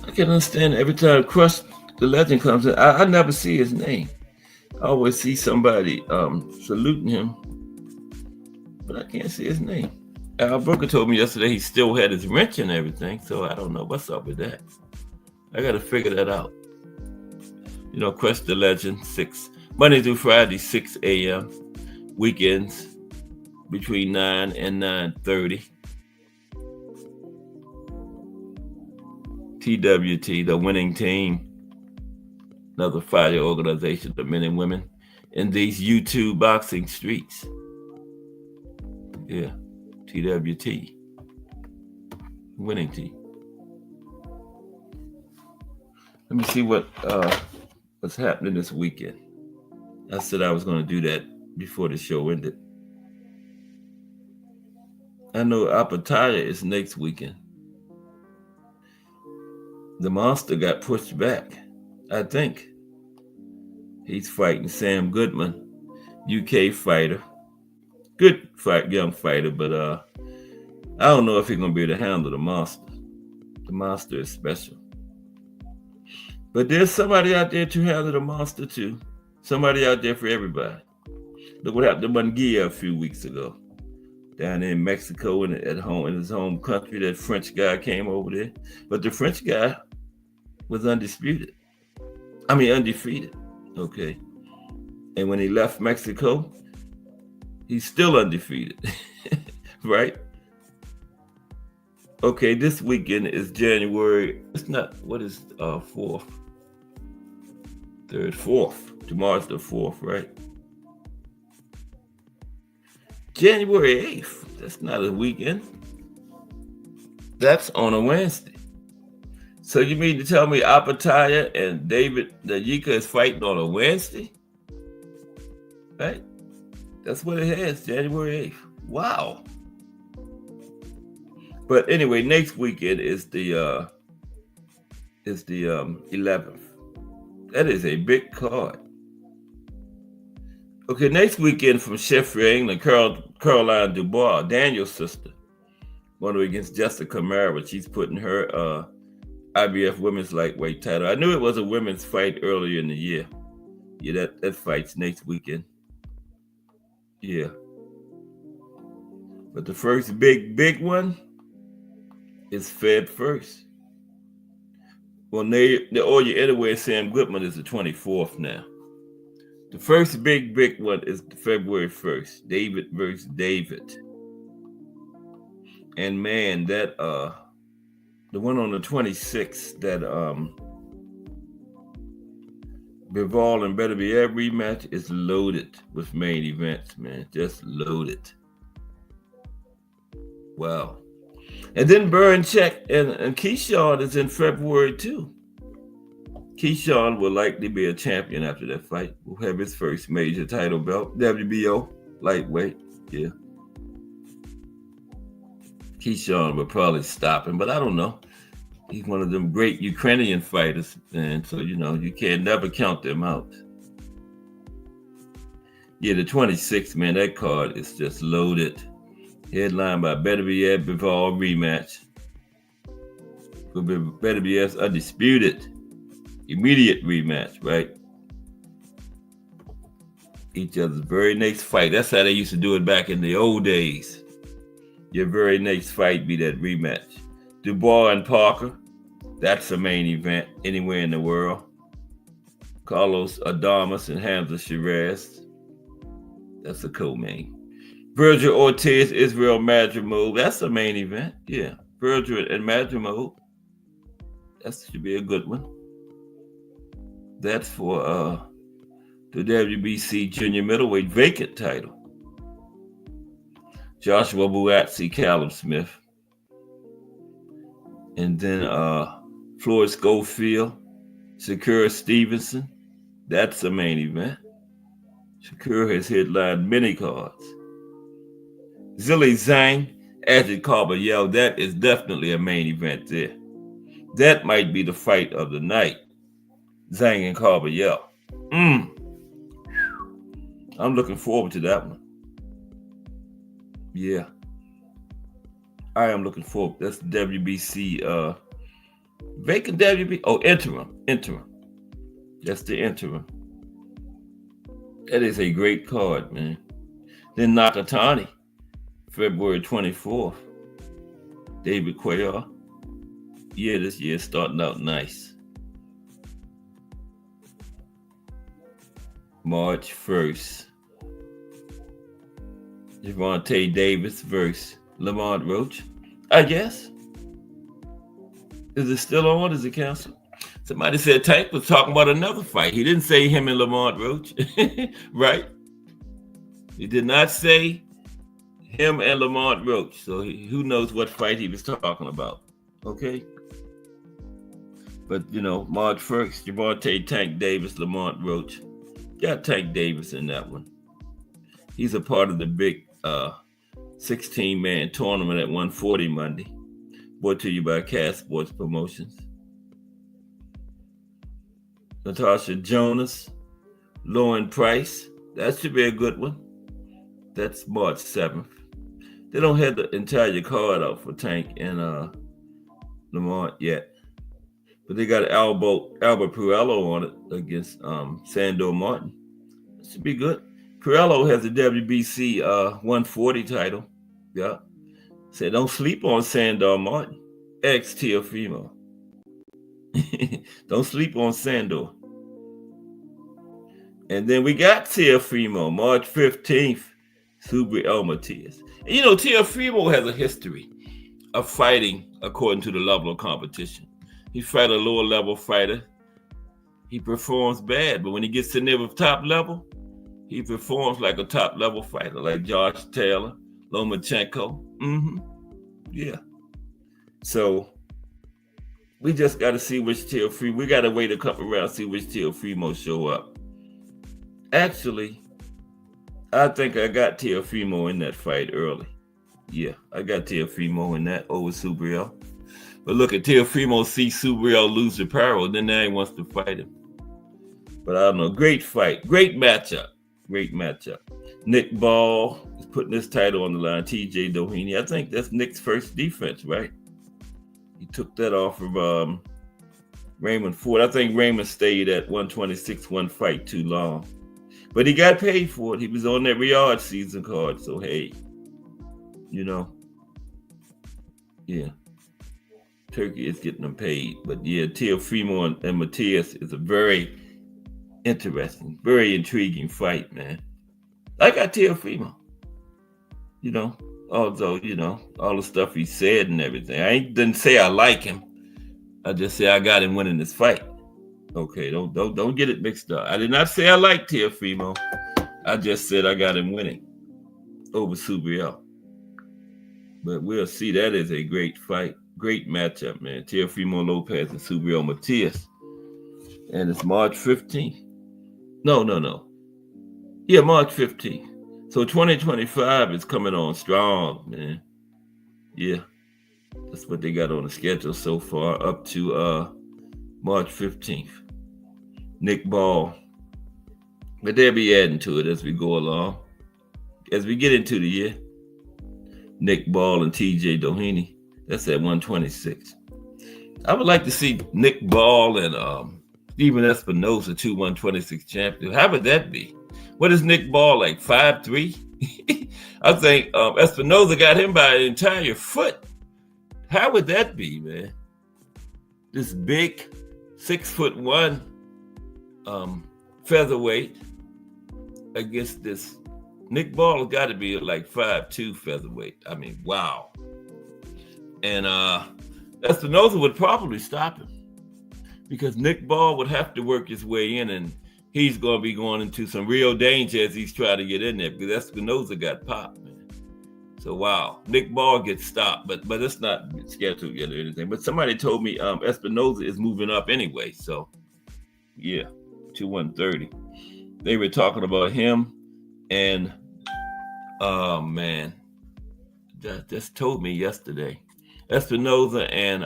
I can understand every time Crush the Legend comes in, I never see his name. I always see somebody saluting him, but I can't see his name. Al Brooker told me yesterday he still had his wrench and everything, so I don't know what's up with that. I got to figure that out. Quest the Legend, Monday through Friday, 6 a.m. Weekends between 9 and 9:30. TWT, the winning team, another fighting organization of men and women in these YouTube boxing streets. Yeah, TWT, winning team. Let me see what's happening this weekend. I said I was going to do that before the show ended. I know Apataya is next weekend. The Monster got pushed back, I think. He's fighting Sam Goodman, UK fighter. Good fight, young fighter, but I don't know if he's going to be able to handle the Monster. The Monster is special. But there's somebody out there to handle the Monster too. Somebody out there for everybody. Look what happened to Munguia a few weeks ago. Down in Mexico and at home in his home country, that French guy came over there. But the French guy was undefeated. Okay. And when he left Mexico, he's still undefeated. Right? Okay, this weekend is January. It's not, what is 4th? 3rd, 4th. Tomorrow's the 4th, right? January 8th. That's not a weekend. That's on a Wednesday. So you mean to tell me Apataya and David Najika is fighting on a Wednesday? Right? That's what it has, January 8th. Wow. But anyway, next weekend is the 11th. That is a big card. Okay, next weekend from Sheffield, England, Caroline Dubois, Daniel's sister, going against Jessica Mara. She's putting her IBF women's lightweight title. I knew it was a women's fight earlier in the year. Yeah, that fight's next weekend. Yeah. But the first big one is Feb 1st. Well, you anyway, Sam Goodman is the 24th now. The first big one is February 1st, David versus David. And man, that the one on the 26th, that Bivol and Better Be Every rematch is loaded with main events, man. Just loaded. Wow. And then Bernchek and Keyshawn is in February too. Keyshawn will likely be a champion after that fight. Will have his first major title belt, WBO lightweight. Yeah. Keyshawn will probably stop him, but I don't know. He's one of them great Ukrainian fighters, and so you can never count them out. Yeah, the 26th, man, that card is just loaded. Headlined by Beterbiev Bivol rematch. Will be Beterbiev's undisputed immediate rematch, right? Each other's very next fight. That's how they used to do it back in the old days. Your very next fight be that rematch. Dubois and Parker, that's the main event anywhere in the world. Carlos Adames and Hamza Shiraz, that's a co-main. Virgil Ortiz, Israel Madrimov, that's the main event. Yeah, Virgil and Madrimov, that should be a good one. That's for the WBC junior middleweight vacant title. Joshua Buatsi, Callum Smith. And then Floyd Schofield, Shakur Stevenson. That's the main event. Shakur has headlined many cards. Zhilei Zhang, Ajit Carbayel, that is definitely a main event there. That might be the fight of the night. Zhang and Carbayel. I'm looking forward to that one. Yeah. I am looking forward. That's the WBC vacant WBC. Oh, interim. That's the interim. That is a great card, man. Then Nakatani, February 24th. David Cuellar. Yeah, this year starting out nice. March 1st. Gervonta Davis versus Lamont Roach. I guess. Is it still on? Is it canceled? Somebody said Tank was talking about another fight. He didn't say him and Lamont Roach, right? He did not say him and Lamont Roach. So who knows what fight he was talking about? Okay. But, March 1st, Gervonta Tank Davis, Lamont Roach. Got Tank Davis in that one. He's a part of the big 16-man tournament at 140 Monday. Brought to you by Cass Sports Promotions. Natasha Jonas, Lauren Price. That should be a good one. That's March 7th. They don't have the entire card out for Tank and Lamont yet. But they got Albert Puello on it against Sandor Martin. That should be good. Puello has the WBC 140 title. Yeah. Say don't sleep on Sandor Martin. Ex Teofimo. Don't sleep on Sandor. And then we got Teofimo, March 15th, Subriel Matias. And Teofimo has a history of fighting according to the level of competition. He fight a lower level fighter. He performs bad, but when he gets to the top level, he performs like a top level fighter, like Josh Taylor, Lomachenko. Yeah. So we just got to see which Teofimo. We got to wait a couple rounds, see which Teofimo show up. Actually, I think I got Teofimo in that fight early. Yeah, I got Teofimo in that over Subriel. But look at Teofimo see Subriel lose the power, then now he wants to fight him. But I don't know. Great fight. Great matchup. Nick Ball is putting this title on the line. TJ Doheny. I think that's Nick's first defense, right? He took that off of Raymond Ford. I think Raymond stayed at 126 one fight too long. But he got paid for it. He was on that Riyadh season card. So, hey, yeah. Turkey is getting them paid. But, yeah, Teofimo and Matias is a very interesting, very intriguing fight, man. I got Teofimo. Although, all the stuff he said and everything. I didn't say I like him. I just say I got him winning this fight. Okay, don't get it mixed up. I did not say I like Teofimo. I just said I got him winning over Subriel. But we'll see. That is a great fight. Great matchup, man. Teofimo Lopez and Subriel Matias. And it's March 15th. No. Yeah, March 15th. So 2025 is coming on strong, man. Yeah. That's what they got on the schedule so far up to March 15th. Nick Ball. But they'll be adding to it as we go along. As we get into the year, Nick Ball and TJ Doheny. That's at 126. I would like to see Nick Ball and Steven Espinoza, 2 126 champions. How would that be? What is Nick Ball, like 5'3"? I think Espinoza got him by an entire foot. How would that be, man? This big 6'1" featherweight against this. Nick Ball has got to be like 5'2" featherweight. I mean, wow. And Espinoza would probably stop him because Nick Ball would have to work his way in, and he's going to be going into some real danger as he's trying to get in there because Espinoza got popped, man. So, wow. Nick Ball gets stopped, but it's not scheduled yet or anything. But somebody told me Espinoza is moving up anyway. So, yeah, to 130. They were talking about him and, oh, man, just told me yesterday. Espinoza and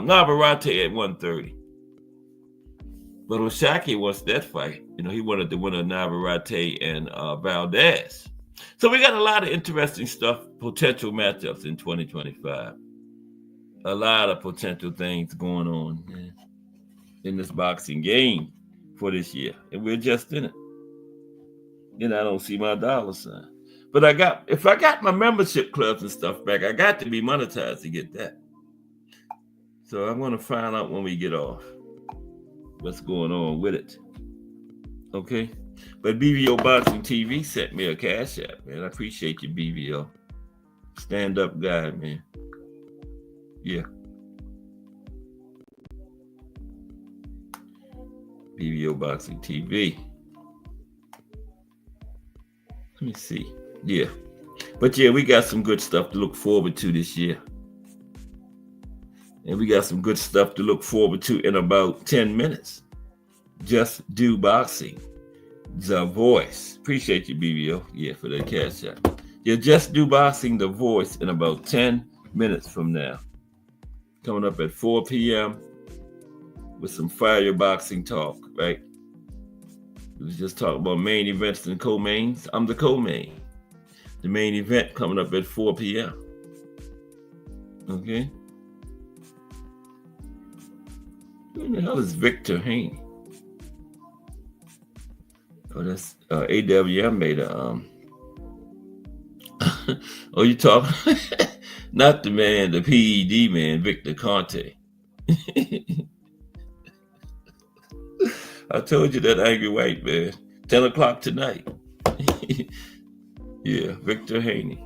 Navarrete at 130. But Oshaki wants that fight. He wanted the winner Navarrete and Valdez. So we got a lot of interesting stuff, potential matchups in 2025. A lot of potential things going on, man, in this boxing game for this year. And we're just in it. I don't see my dollar sign. But if I got my membership clubs and stuff back, I got to be monetized to get that. So I'm going to find out when we get off what's going on with it. Okay. But BVO Boxing TV sent me a cash app, man. I appreciate you, BVO. Stand up guy, man. Yeah. BVO Boxing TV. Let me see. Yeah. But yeah, we got some good stuff to look forward to this year. And we got some good stuff to look forward to in about 10 minutes. Just Do Boxing. The Voice. Appreciate you, BBO. Yeah, for that cash out. Yeah, Just Do Boxing, The Voice in about 10 minutes from now. Coming up at 4 p.m. with some fire boxing talk, right? We was just talking about main events and co-mains. I'm the co-main. The main event coming up at 4 p.m. Okay? Who the hell is Victor Haney? Oh, that's AWM made a oh, you talking? Not the man, the PED man, Victor Conte. I told you that angry white man. 10 o'clock tonight. Yeah, Victor Haney.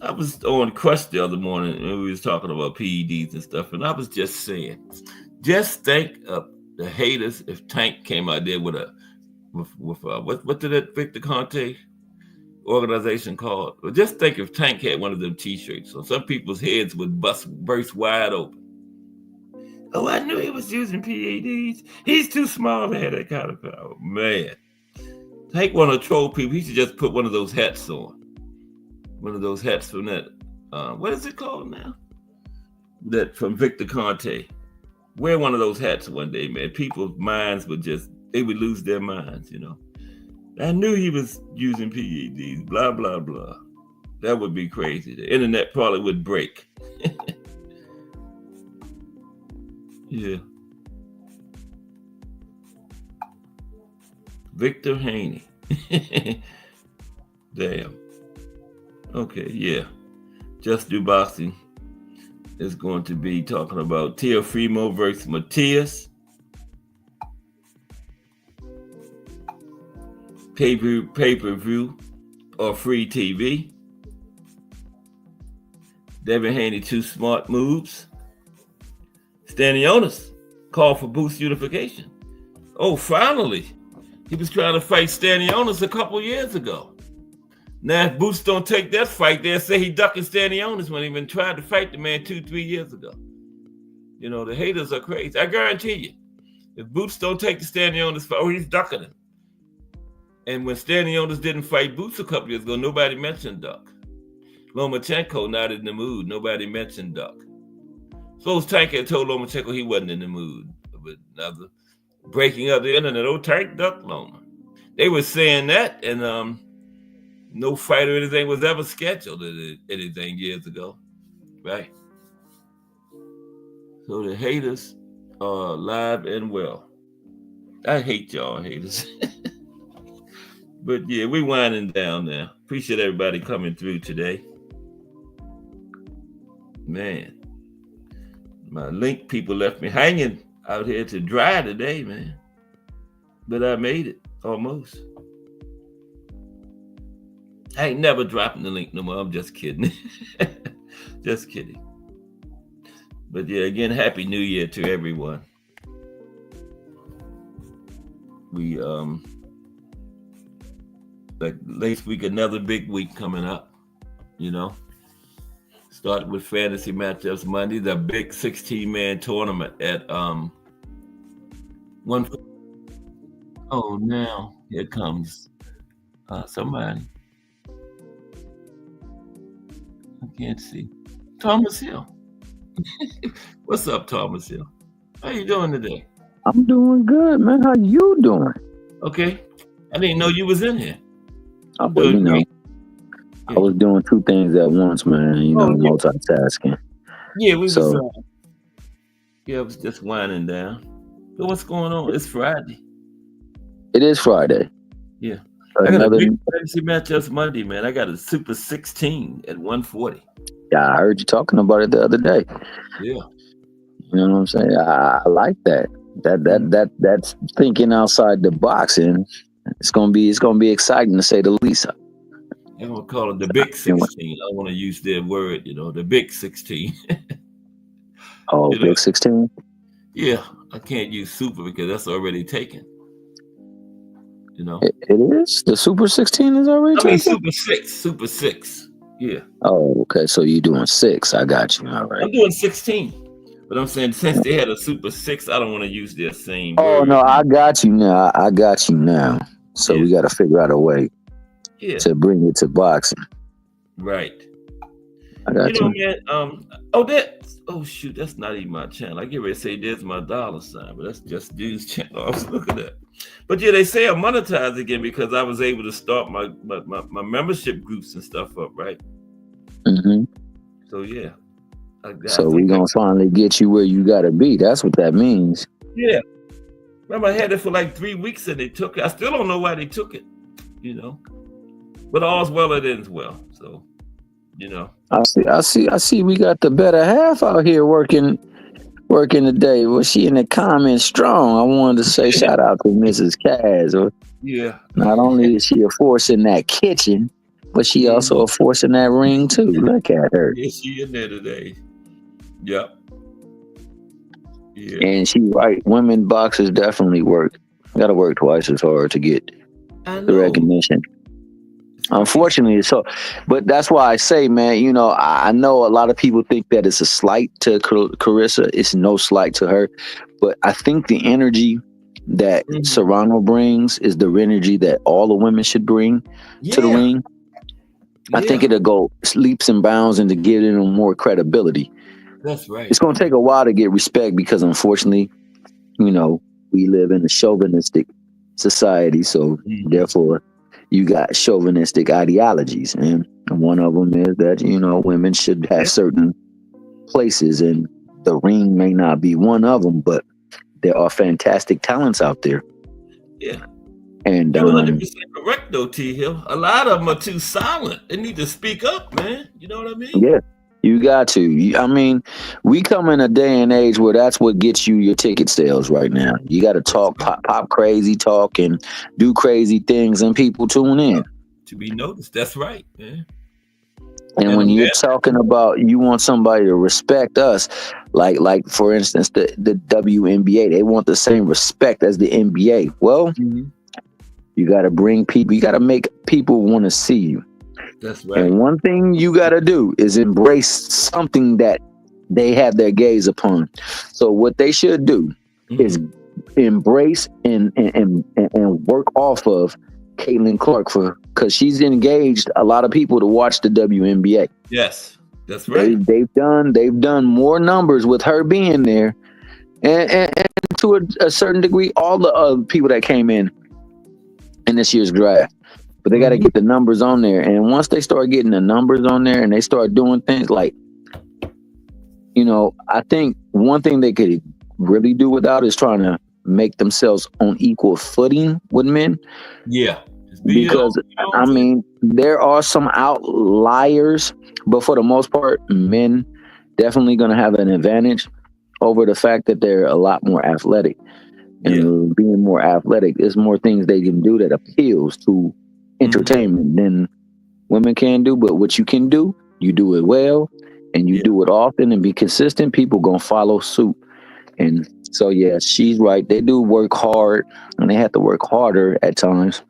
I was on Crush the other morning and we was talking about PEDs and stuff, and I was just saying, just think of the haters if Tank came out there with what did that Victor Conte organization called? Well, just think if Tank had one of them T-shirts, so some people's heads would burst wide open. Oh, I knew he was using PEDs. He's too small to have that kind of power. Man, Tank want to troll people. He should just put one of those hats on. One of those hats from that, what is it called now? That from Victor Conte. Wear one of those hats one day, man. People's minds would they would lose their minds, you know. I knew he was using PEDs, blah, blah, blah. That would be crazy. The internet probably would break. Yeah. Victor Haney. Damn. Okay, yeah. Just Do Boxing is going to be talking about Teofimo versus Matias. Pay-per-view or free TV. Devin Haney, 2 smart moves. Stanionis called for Boots unification. Oh, finally. He was trying to fight Stanionis a couple years ago. Now, if Boots don't take that fight, they'll say he ducking Stanionis when he even tried to fight the man 2-3 years ago. You know, the haters are crazy. I guarantee you, if Boots don't take the Stanionis fight, he's ducking him. And when Stanionis didn't fight Boots a couple years ago, nobody mentioned duck. Lomachenko not in the mood. Nobody mentioned duck. Suppose Tank had told Lomachenko he wasn't in the mood. But another breaking up the internet, oh, Tank duck Loma. They were saying that, and no fight or anything was ever scheduled or anything years ago, right? So the haters are alive and well. I hate y'all haters. But yeah, we winding down now. Appreciate everybody coming through today. Man, my link people left me hanging out here to dry today, man. But I made it, almost. I ain't never dropping the link no more. I'm just kidding. Just kidding. But yeah, again, Happy New Year to everyone. We, like next week, another big week coming up, you know. Started with fantasy matchups Monday, the big 16-man tournament at one. Oh, now here comes somebody. I can't see. Thomas Hill. What's up, Thomas Hill? How you doing today? I'm doing good, man. How you doing? Okay. I didn't know you was in here. Well, you know, I was doing 2 things at once, man. You know, multitasking. Yeah, we was. Yeah, I was just winding down. So what's going on? It's Friday. It is Friday. Yeah. I got a big fantasy matchups Monday, man. I got a Super 16 at 140. Yeah, I heard you talking about it the other day. Yeah. You know what I'm saying? I like that. That's thinking outside the box, and it's gonna be exciting to say the least. I'm gonna call it the big 16. I want to use their word, the big 16. Oh, you know, Big 16. yeah, I can't use super because that's already taken. It is the Super 16 is already I mean taken. Super six. Yeah, Oh, okay. So you doing 6? I got you. All right. I'm doing 16, but I'm saying since they had a super six, I don't want to use their same Oh word. no, I got you now. I got you now. So Yeah, we got to figure out a way yeah, to bring it to boxing. right. I got you. Man. Oh shoot, that's not even my channel. I get ready to say there's my dollar sign, but that's just dude's channel. I was looking at. But yeah, they say I'm monetized again because I was able to start my membership groups and stuff up, right? Hmm. So yeah, I So we think gonna finally get you where you gotta be. That's what that means. yeah. Remember, I had it for like 3 weeks and they took it. I still don't know why they took it, But all's well that ends well. So, I see. We got the better half out here working today. Was she in the comments strong? I wanted to say shout out to Mrs. Kaz. Yeah. Not only is she a force in that kitchen, but she also a force in that ring too. Look at her. Yeah, she in there today. Yep. Yeah. And she right. Women boxers definitely work. Got to work twice as hard to get the recognition. Unfortunately, but that's why I say, man, I know a lot of people think that it's a slight to Carissa. It's no slight to her, but I think the energy that Serrano brings is the energy that all the women should bring to the ring. I think it'll go leaps and bounds into giving them more credibility. That's right. It's going to take a while to get respect because, unfortunately, we live in a chauvinistic society, so therefore you got chauvinistic ideologies, and one of them is that women should have certain places, and the ring may not be one of them, but there are fantastic talents out there. Yeah, and you're 100% correct though, T Hill. A lot of them are too silent. They need to speak up, man. You know what I mean? Yeah, you got to. I mean, we come in a day and age where that's what gets you your ticket sales right now. You got to talk, pop crazy talk, and do crazy things, and people tune in. To be noticed. That's right, man. And when you're talking about you want somebody to respect us, like for instance, the WNBA, they want the same respect as the NBA. Well, you got to bring people, you got to make people want to see you. That's right. And one thing you got to do is embrace something that they have their gaze upon. So what they should do is embrace and work off of Caitlin Clark because she's engaged a lot of people to watch the WNBA. Yes, that's right. They've done more numbers with her being there, and to a certain degree, all the people that came in this year's draft. But they got to get the numbers on there, and once they start getting the numbers on there, and they start doing things like, I think one thing they could really do without is trying to make themselves on equal footing with men. Yeah. Because I mean, there are some outliers, but for the most part, men definitely going to have an advantage over the fact that they're a lot more athletic. And being more athletic, there's more things they can do that appeals to entertainment than women can do. But what you can do, you do it well, and you do it often and be consistent. People gonna follow suit. And so, yeah, she's right. They do work hard, and they have to work harder at times.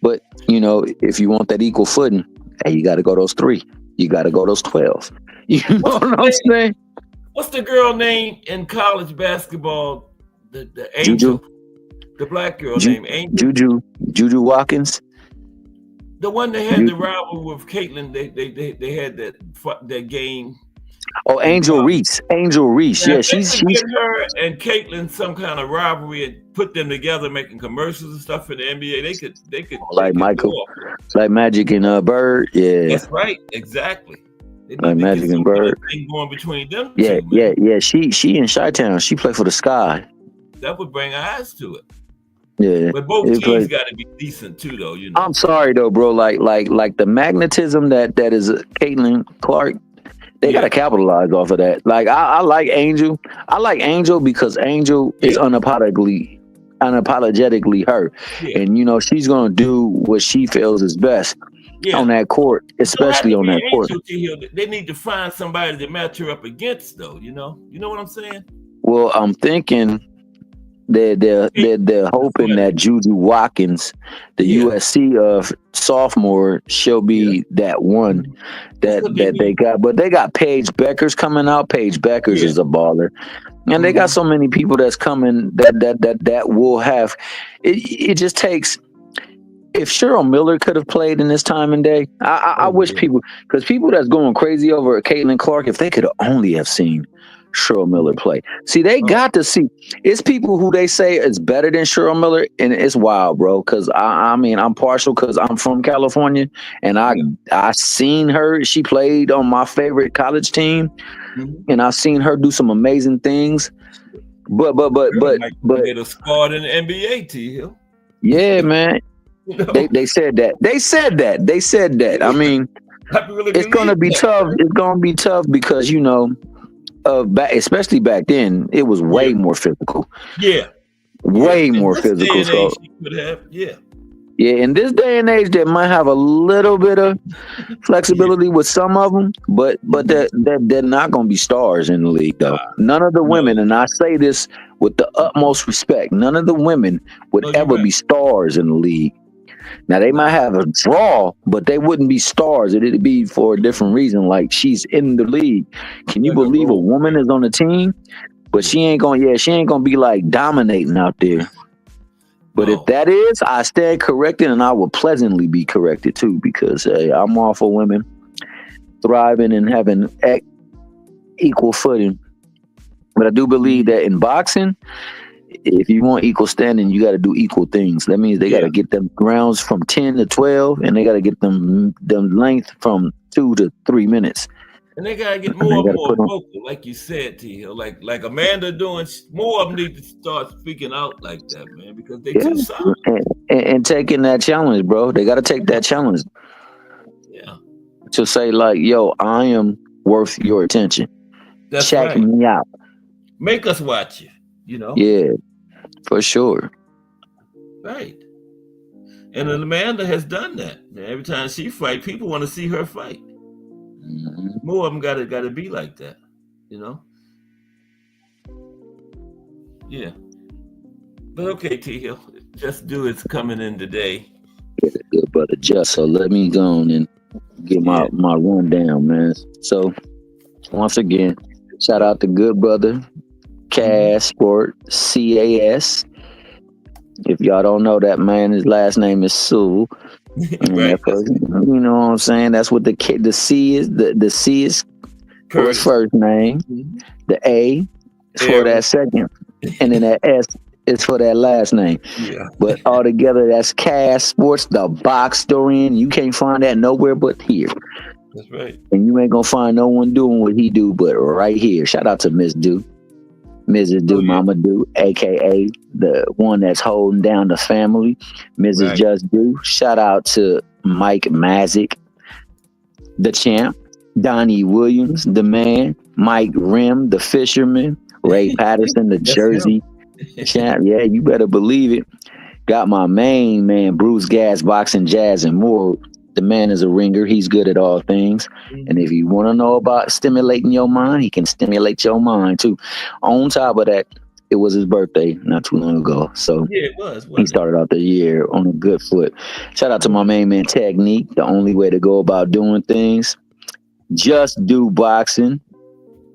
But, if you want that equal footing, hey, you got to go those 3. You got to go those 12. You know what I'm saying? What's the girl name in college basketball? The Angel. Juju. The black girl named Angel. Juju Watkins. The one that had the rivalry with Caitlin. They had that game. Oh, Angel Reese. Angel Reese. Yeah, she's give her and Caitlin some kind of rivalry and put them together, making commercials and stuff in the NBA. They could like Michael, like Magic and Bird. Yeah, that's right. Exactly. Like Magic and Bird. Thing going between them. Yeah, yeah. She in Chi-Town. She played for the Sky. That would bring eyes to it. Yeah, but both teams got to be decent too, though. I'm sorry though, bro. Like the magnetism that is Caitlin Clark. They gotta capitalize off of that. Like I like Angel. I like Angel because Angel is unapologetically her. Yeah. And she's gonna do what she feels is best on that court, It don't have especially to on be that court. Angel T Hill. They need to find somebody to match her up against, though. You know what I'm saying? Well, I'm thinking they're hoping that Juju Watkins, the USC of sophomore, she'll be that one that they got. But they got Paige Beckers coming out. Paige Beckers is a baller. And they got so many people that's coming that will have it just takes. If Cheryl Miller could have played in this time and day, I wish people, because people that's going crazy over Caitlin Clark, if they could only have seen Cheryl Miller play. See, they got to see. It's people who they say is better than Cheryl Miller, and it's wild, bro. Because I mean, I'm partial because I'm from California, and I seen her. She played on my favorite college team, and I've seen her do some amazing things. But get a spot in the NBA, T Hill. Yeah, man. They said that. They said that. I mean, it's gonna be tough. It's gonna be tough because especially back then, it was way more physical. Way more physical. So in this day and age, they might have a little bit of flexibility with some of them, but they're not gonna be stars in the league, though. None of the women, and I say this with the utmost respect, none of the women would ever be stars in the league. Now they might have a draw, but they wouldn't be stars. It'd be for a different reason. Like, she's in the league. Can you believe a woman is on the team? But she ain't gonna be like dominating out there. But if that is, I stand corrected, and I will pleasantly be corrected too, because I'm all for women thriving and having equal footing. But I do believe that in boxing, if you want equal standing, you got to do equal things. That means they got to get them rounds from 10 to 12, and they got to get them length from 2 to 3 minutes. And they got to get more and more vocal, like you said, T Hill. Like Amanda doing, more of them need to start speaking out like that, man, because they too soft. And taking that challenge, bro. They got to take that challenge. Yeah. To say, like, yo, I am worth your attention. Check me out. Make us watch you. Yeah, for sure. Right. And Amanda has done that. Every time she fight, people want to see her fight. More of them got to be like that, Yeah. But okay, T Hill, Just Do It's coming in today. Yeah, good brother Just. So let me go on and get my rundown, man. So once again, shout out to good brother Cas Sport, CAS. If y'all don't know that man, his last name is Sewell. Right. You know what I'm saying? That's what the C is. The C is for his first name. The A is for that second, and then that S is for that last name. Yeah. But altogether, that's Cas Sports, the box historian. You can't find that nowhere but here. That's right. And you ain't gonna find no one doing what he do, but right here. Shout out to Miss Do. Mrs. Do, Mama Do, aka the one that's holding down the family, Mrs. Just Do. Shout out to Mike Mazick, the champ, Donnie Williams, the man, Mike Rim, the fisherman, Ray Patterson, the Jersey champ. Yeah, you better believe it. Got my main man, Bruce Gas, Boxing, Jazz, and more. The man is a ringer. He's good at all things. And if you want to know about stimulating your mind, he can stimulate your mind too. On top of that, it was his birthday not too long ago. So it was. He started out the year on a good foot. Shout out to my main man, Technique. The only way to go about doing things. Just Do Boxing.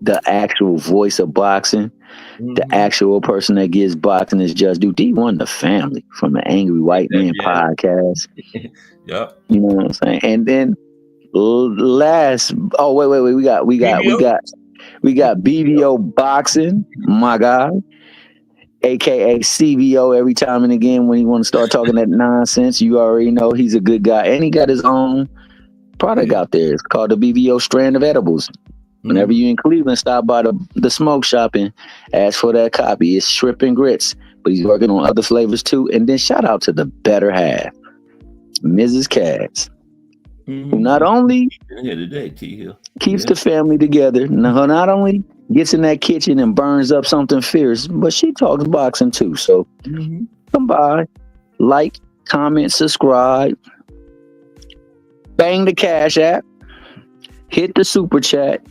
The actual voice of boxing. The actual person that gives boxing is Just Do. D1 the family from the Angry White Man podcast. Yep. You know what I'm saying? And then last, wait, we got BVO Boxing, my guy, aka CVO. Every time and again when he want to start talking that nonsense, you already know he's a good guy, and he got his own product out there. It's called the BVO Strand of Edibles. Whenever you're in Cleveland, stop by the smoke shop and ask for that copy. It's shrimp and grits, but he's working on other flavors too. And then shout out to the better half, Mrs. Cass. who not only here today, T Hill. keeps the family together, not only gets in that kitchen and burns up something fierce, but she talks boxing too. So come by, like, comment, subscribe, bang the Cash App, hit the super chat,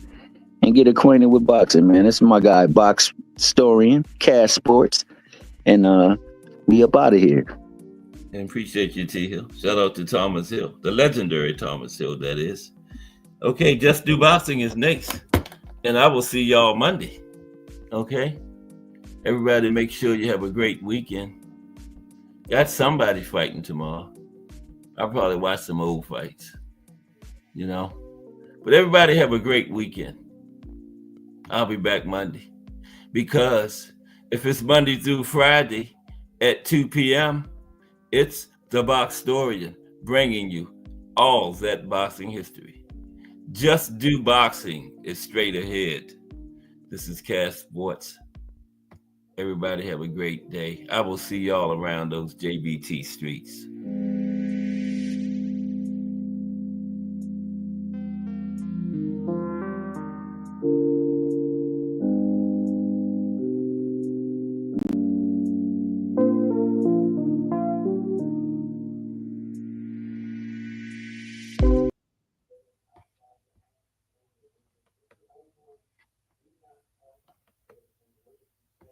and get acquainted with boxing, man. This is my guy, Box Historian, Cash Sports, and we up out of here. And appreciate you, T Hill. Shout out to Thomas Hill, the legendary Thomas Hill, that is. Okay, Just Do Boxing is next, and I will see y'all Monday. Okay, everybody, make sure you have a great weekend. Got somebody fighting tomorrow. I'll probably watch some old fights, you know. But everybody have a great weekend. I'll be back Monday, because if it's Monday through Friday at 2 p.m., it's the Boxtorian bringing you all that boxing history. Just Do Boxing is straight ahead. This is Cash Sports. Everybody have a great day. I will see y'all around those JBT streets.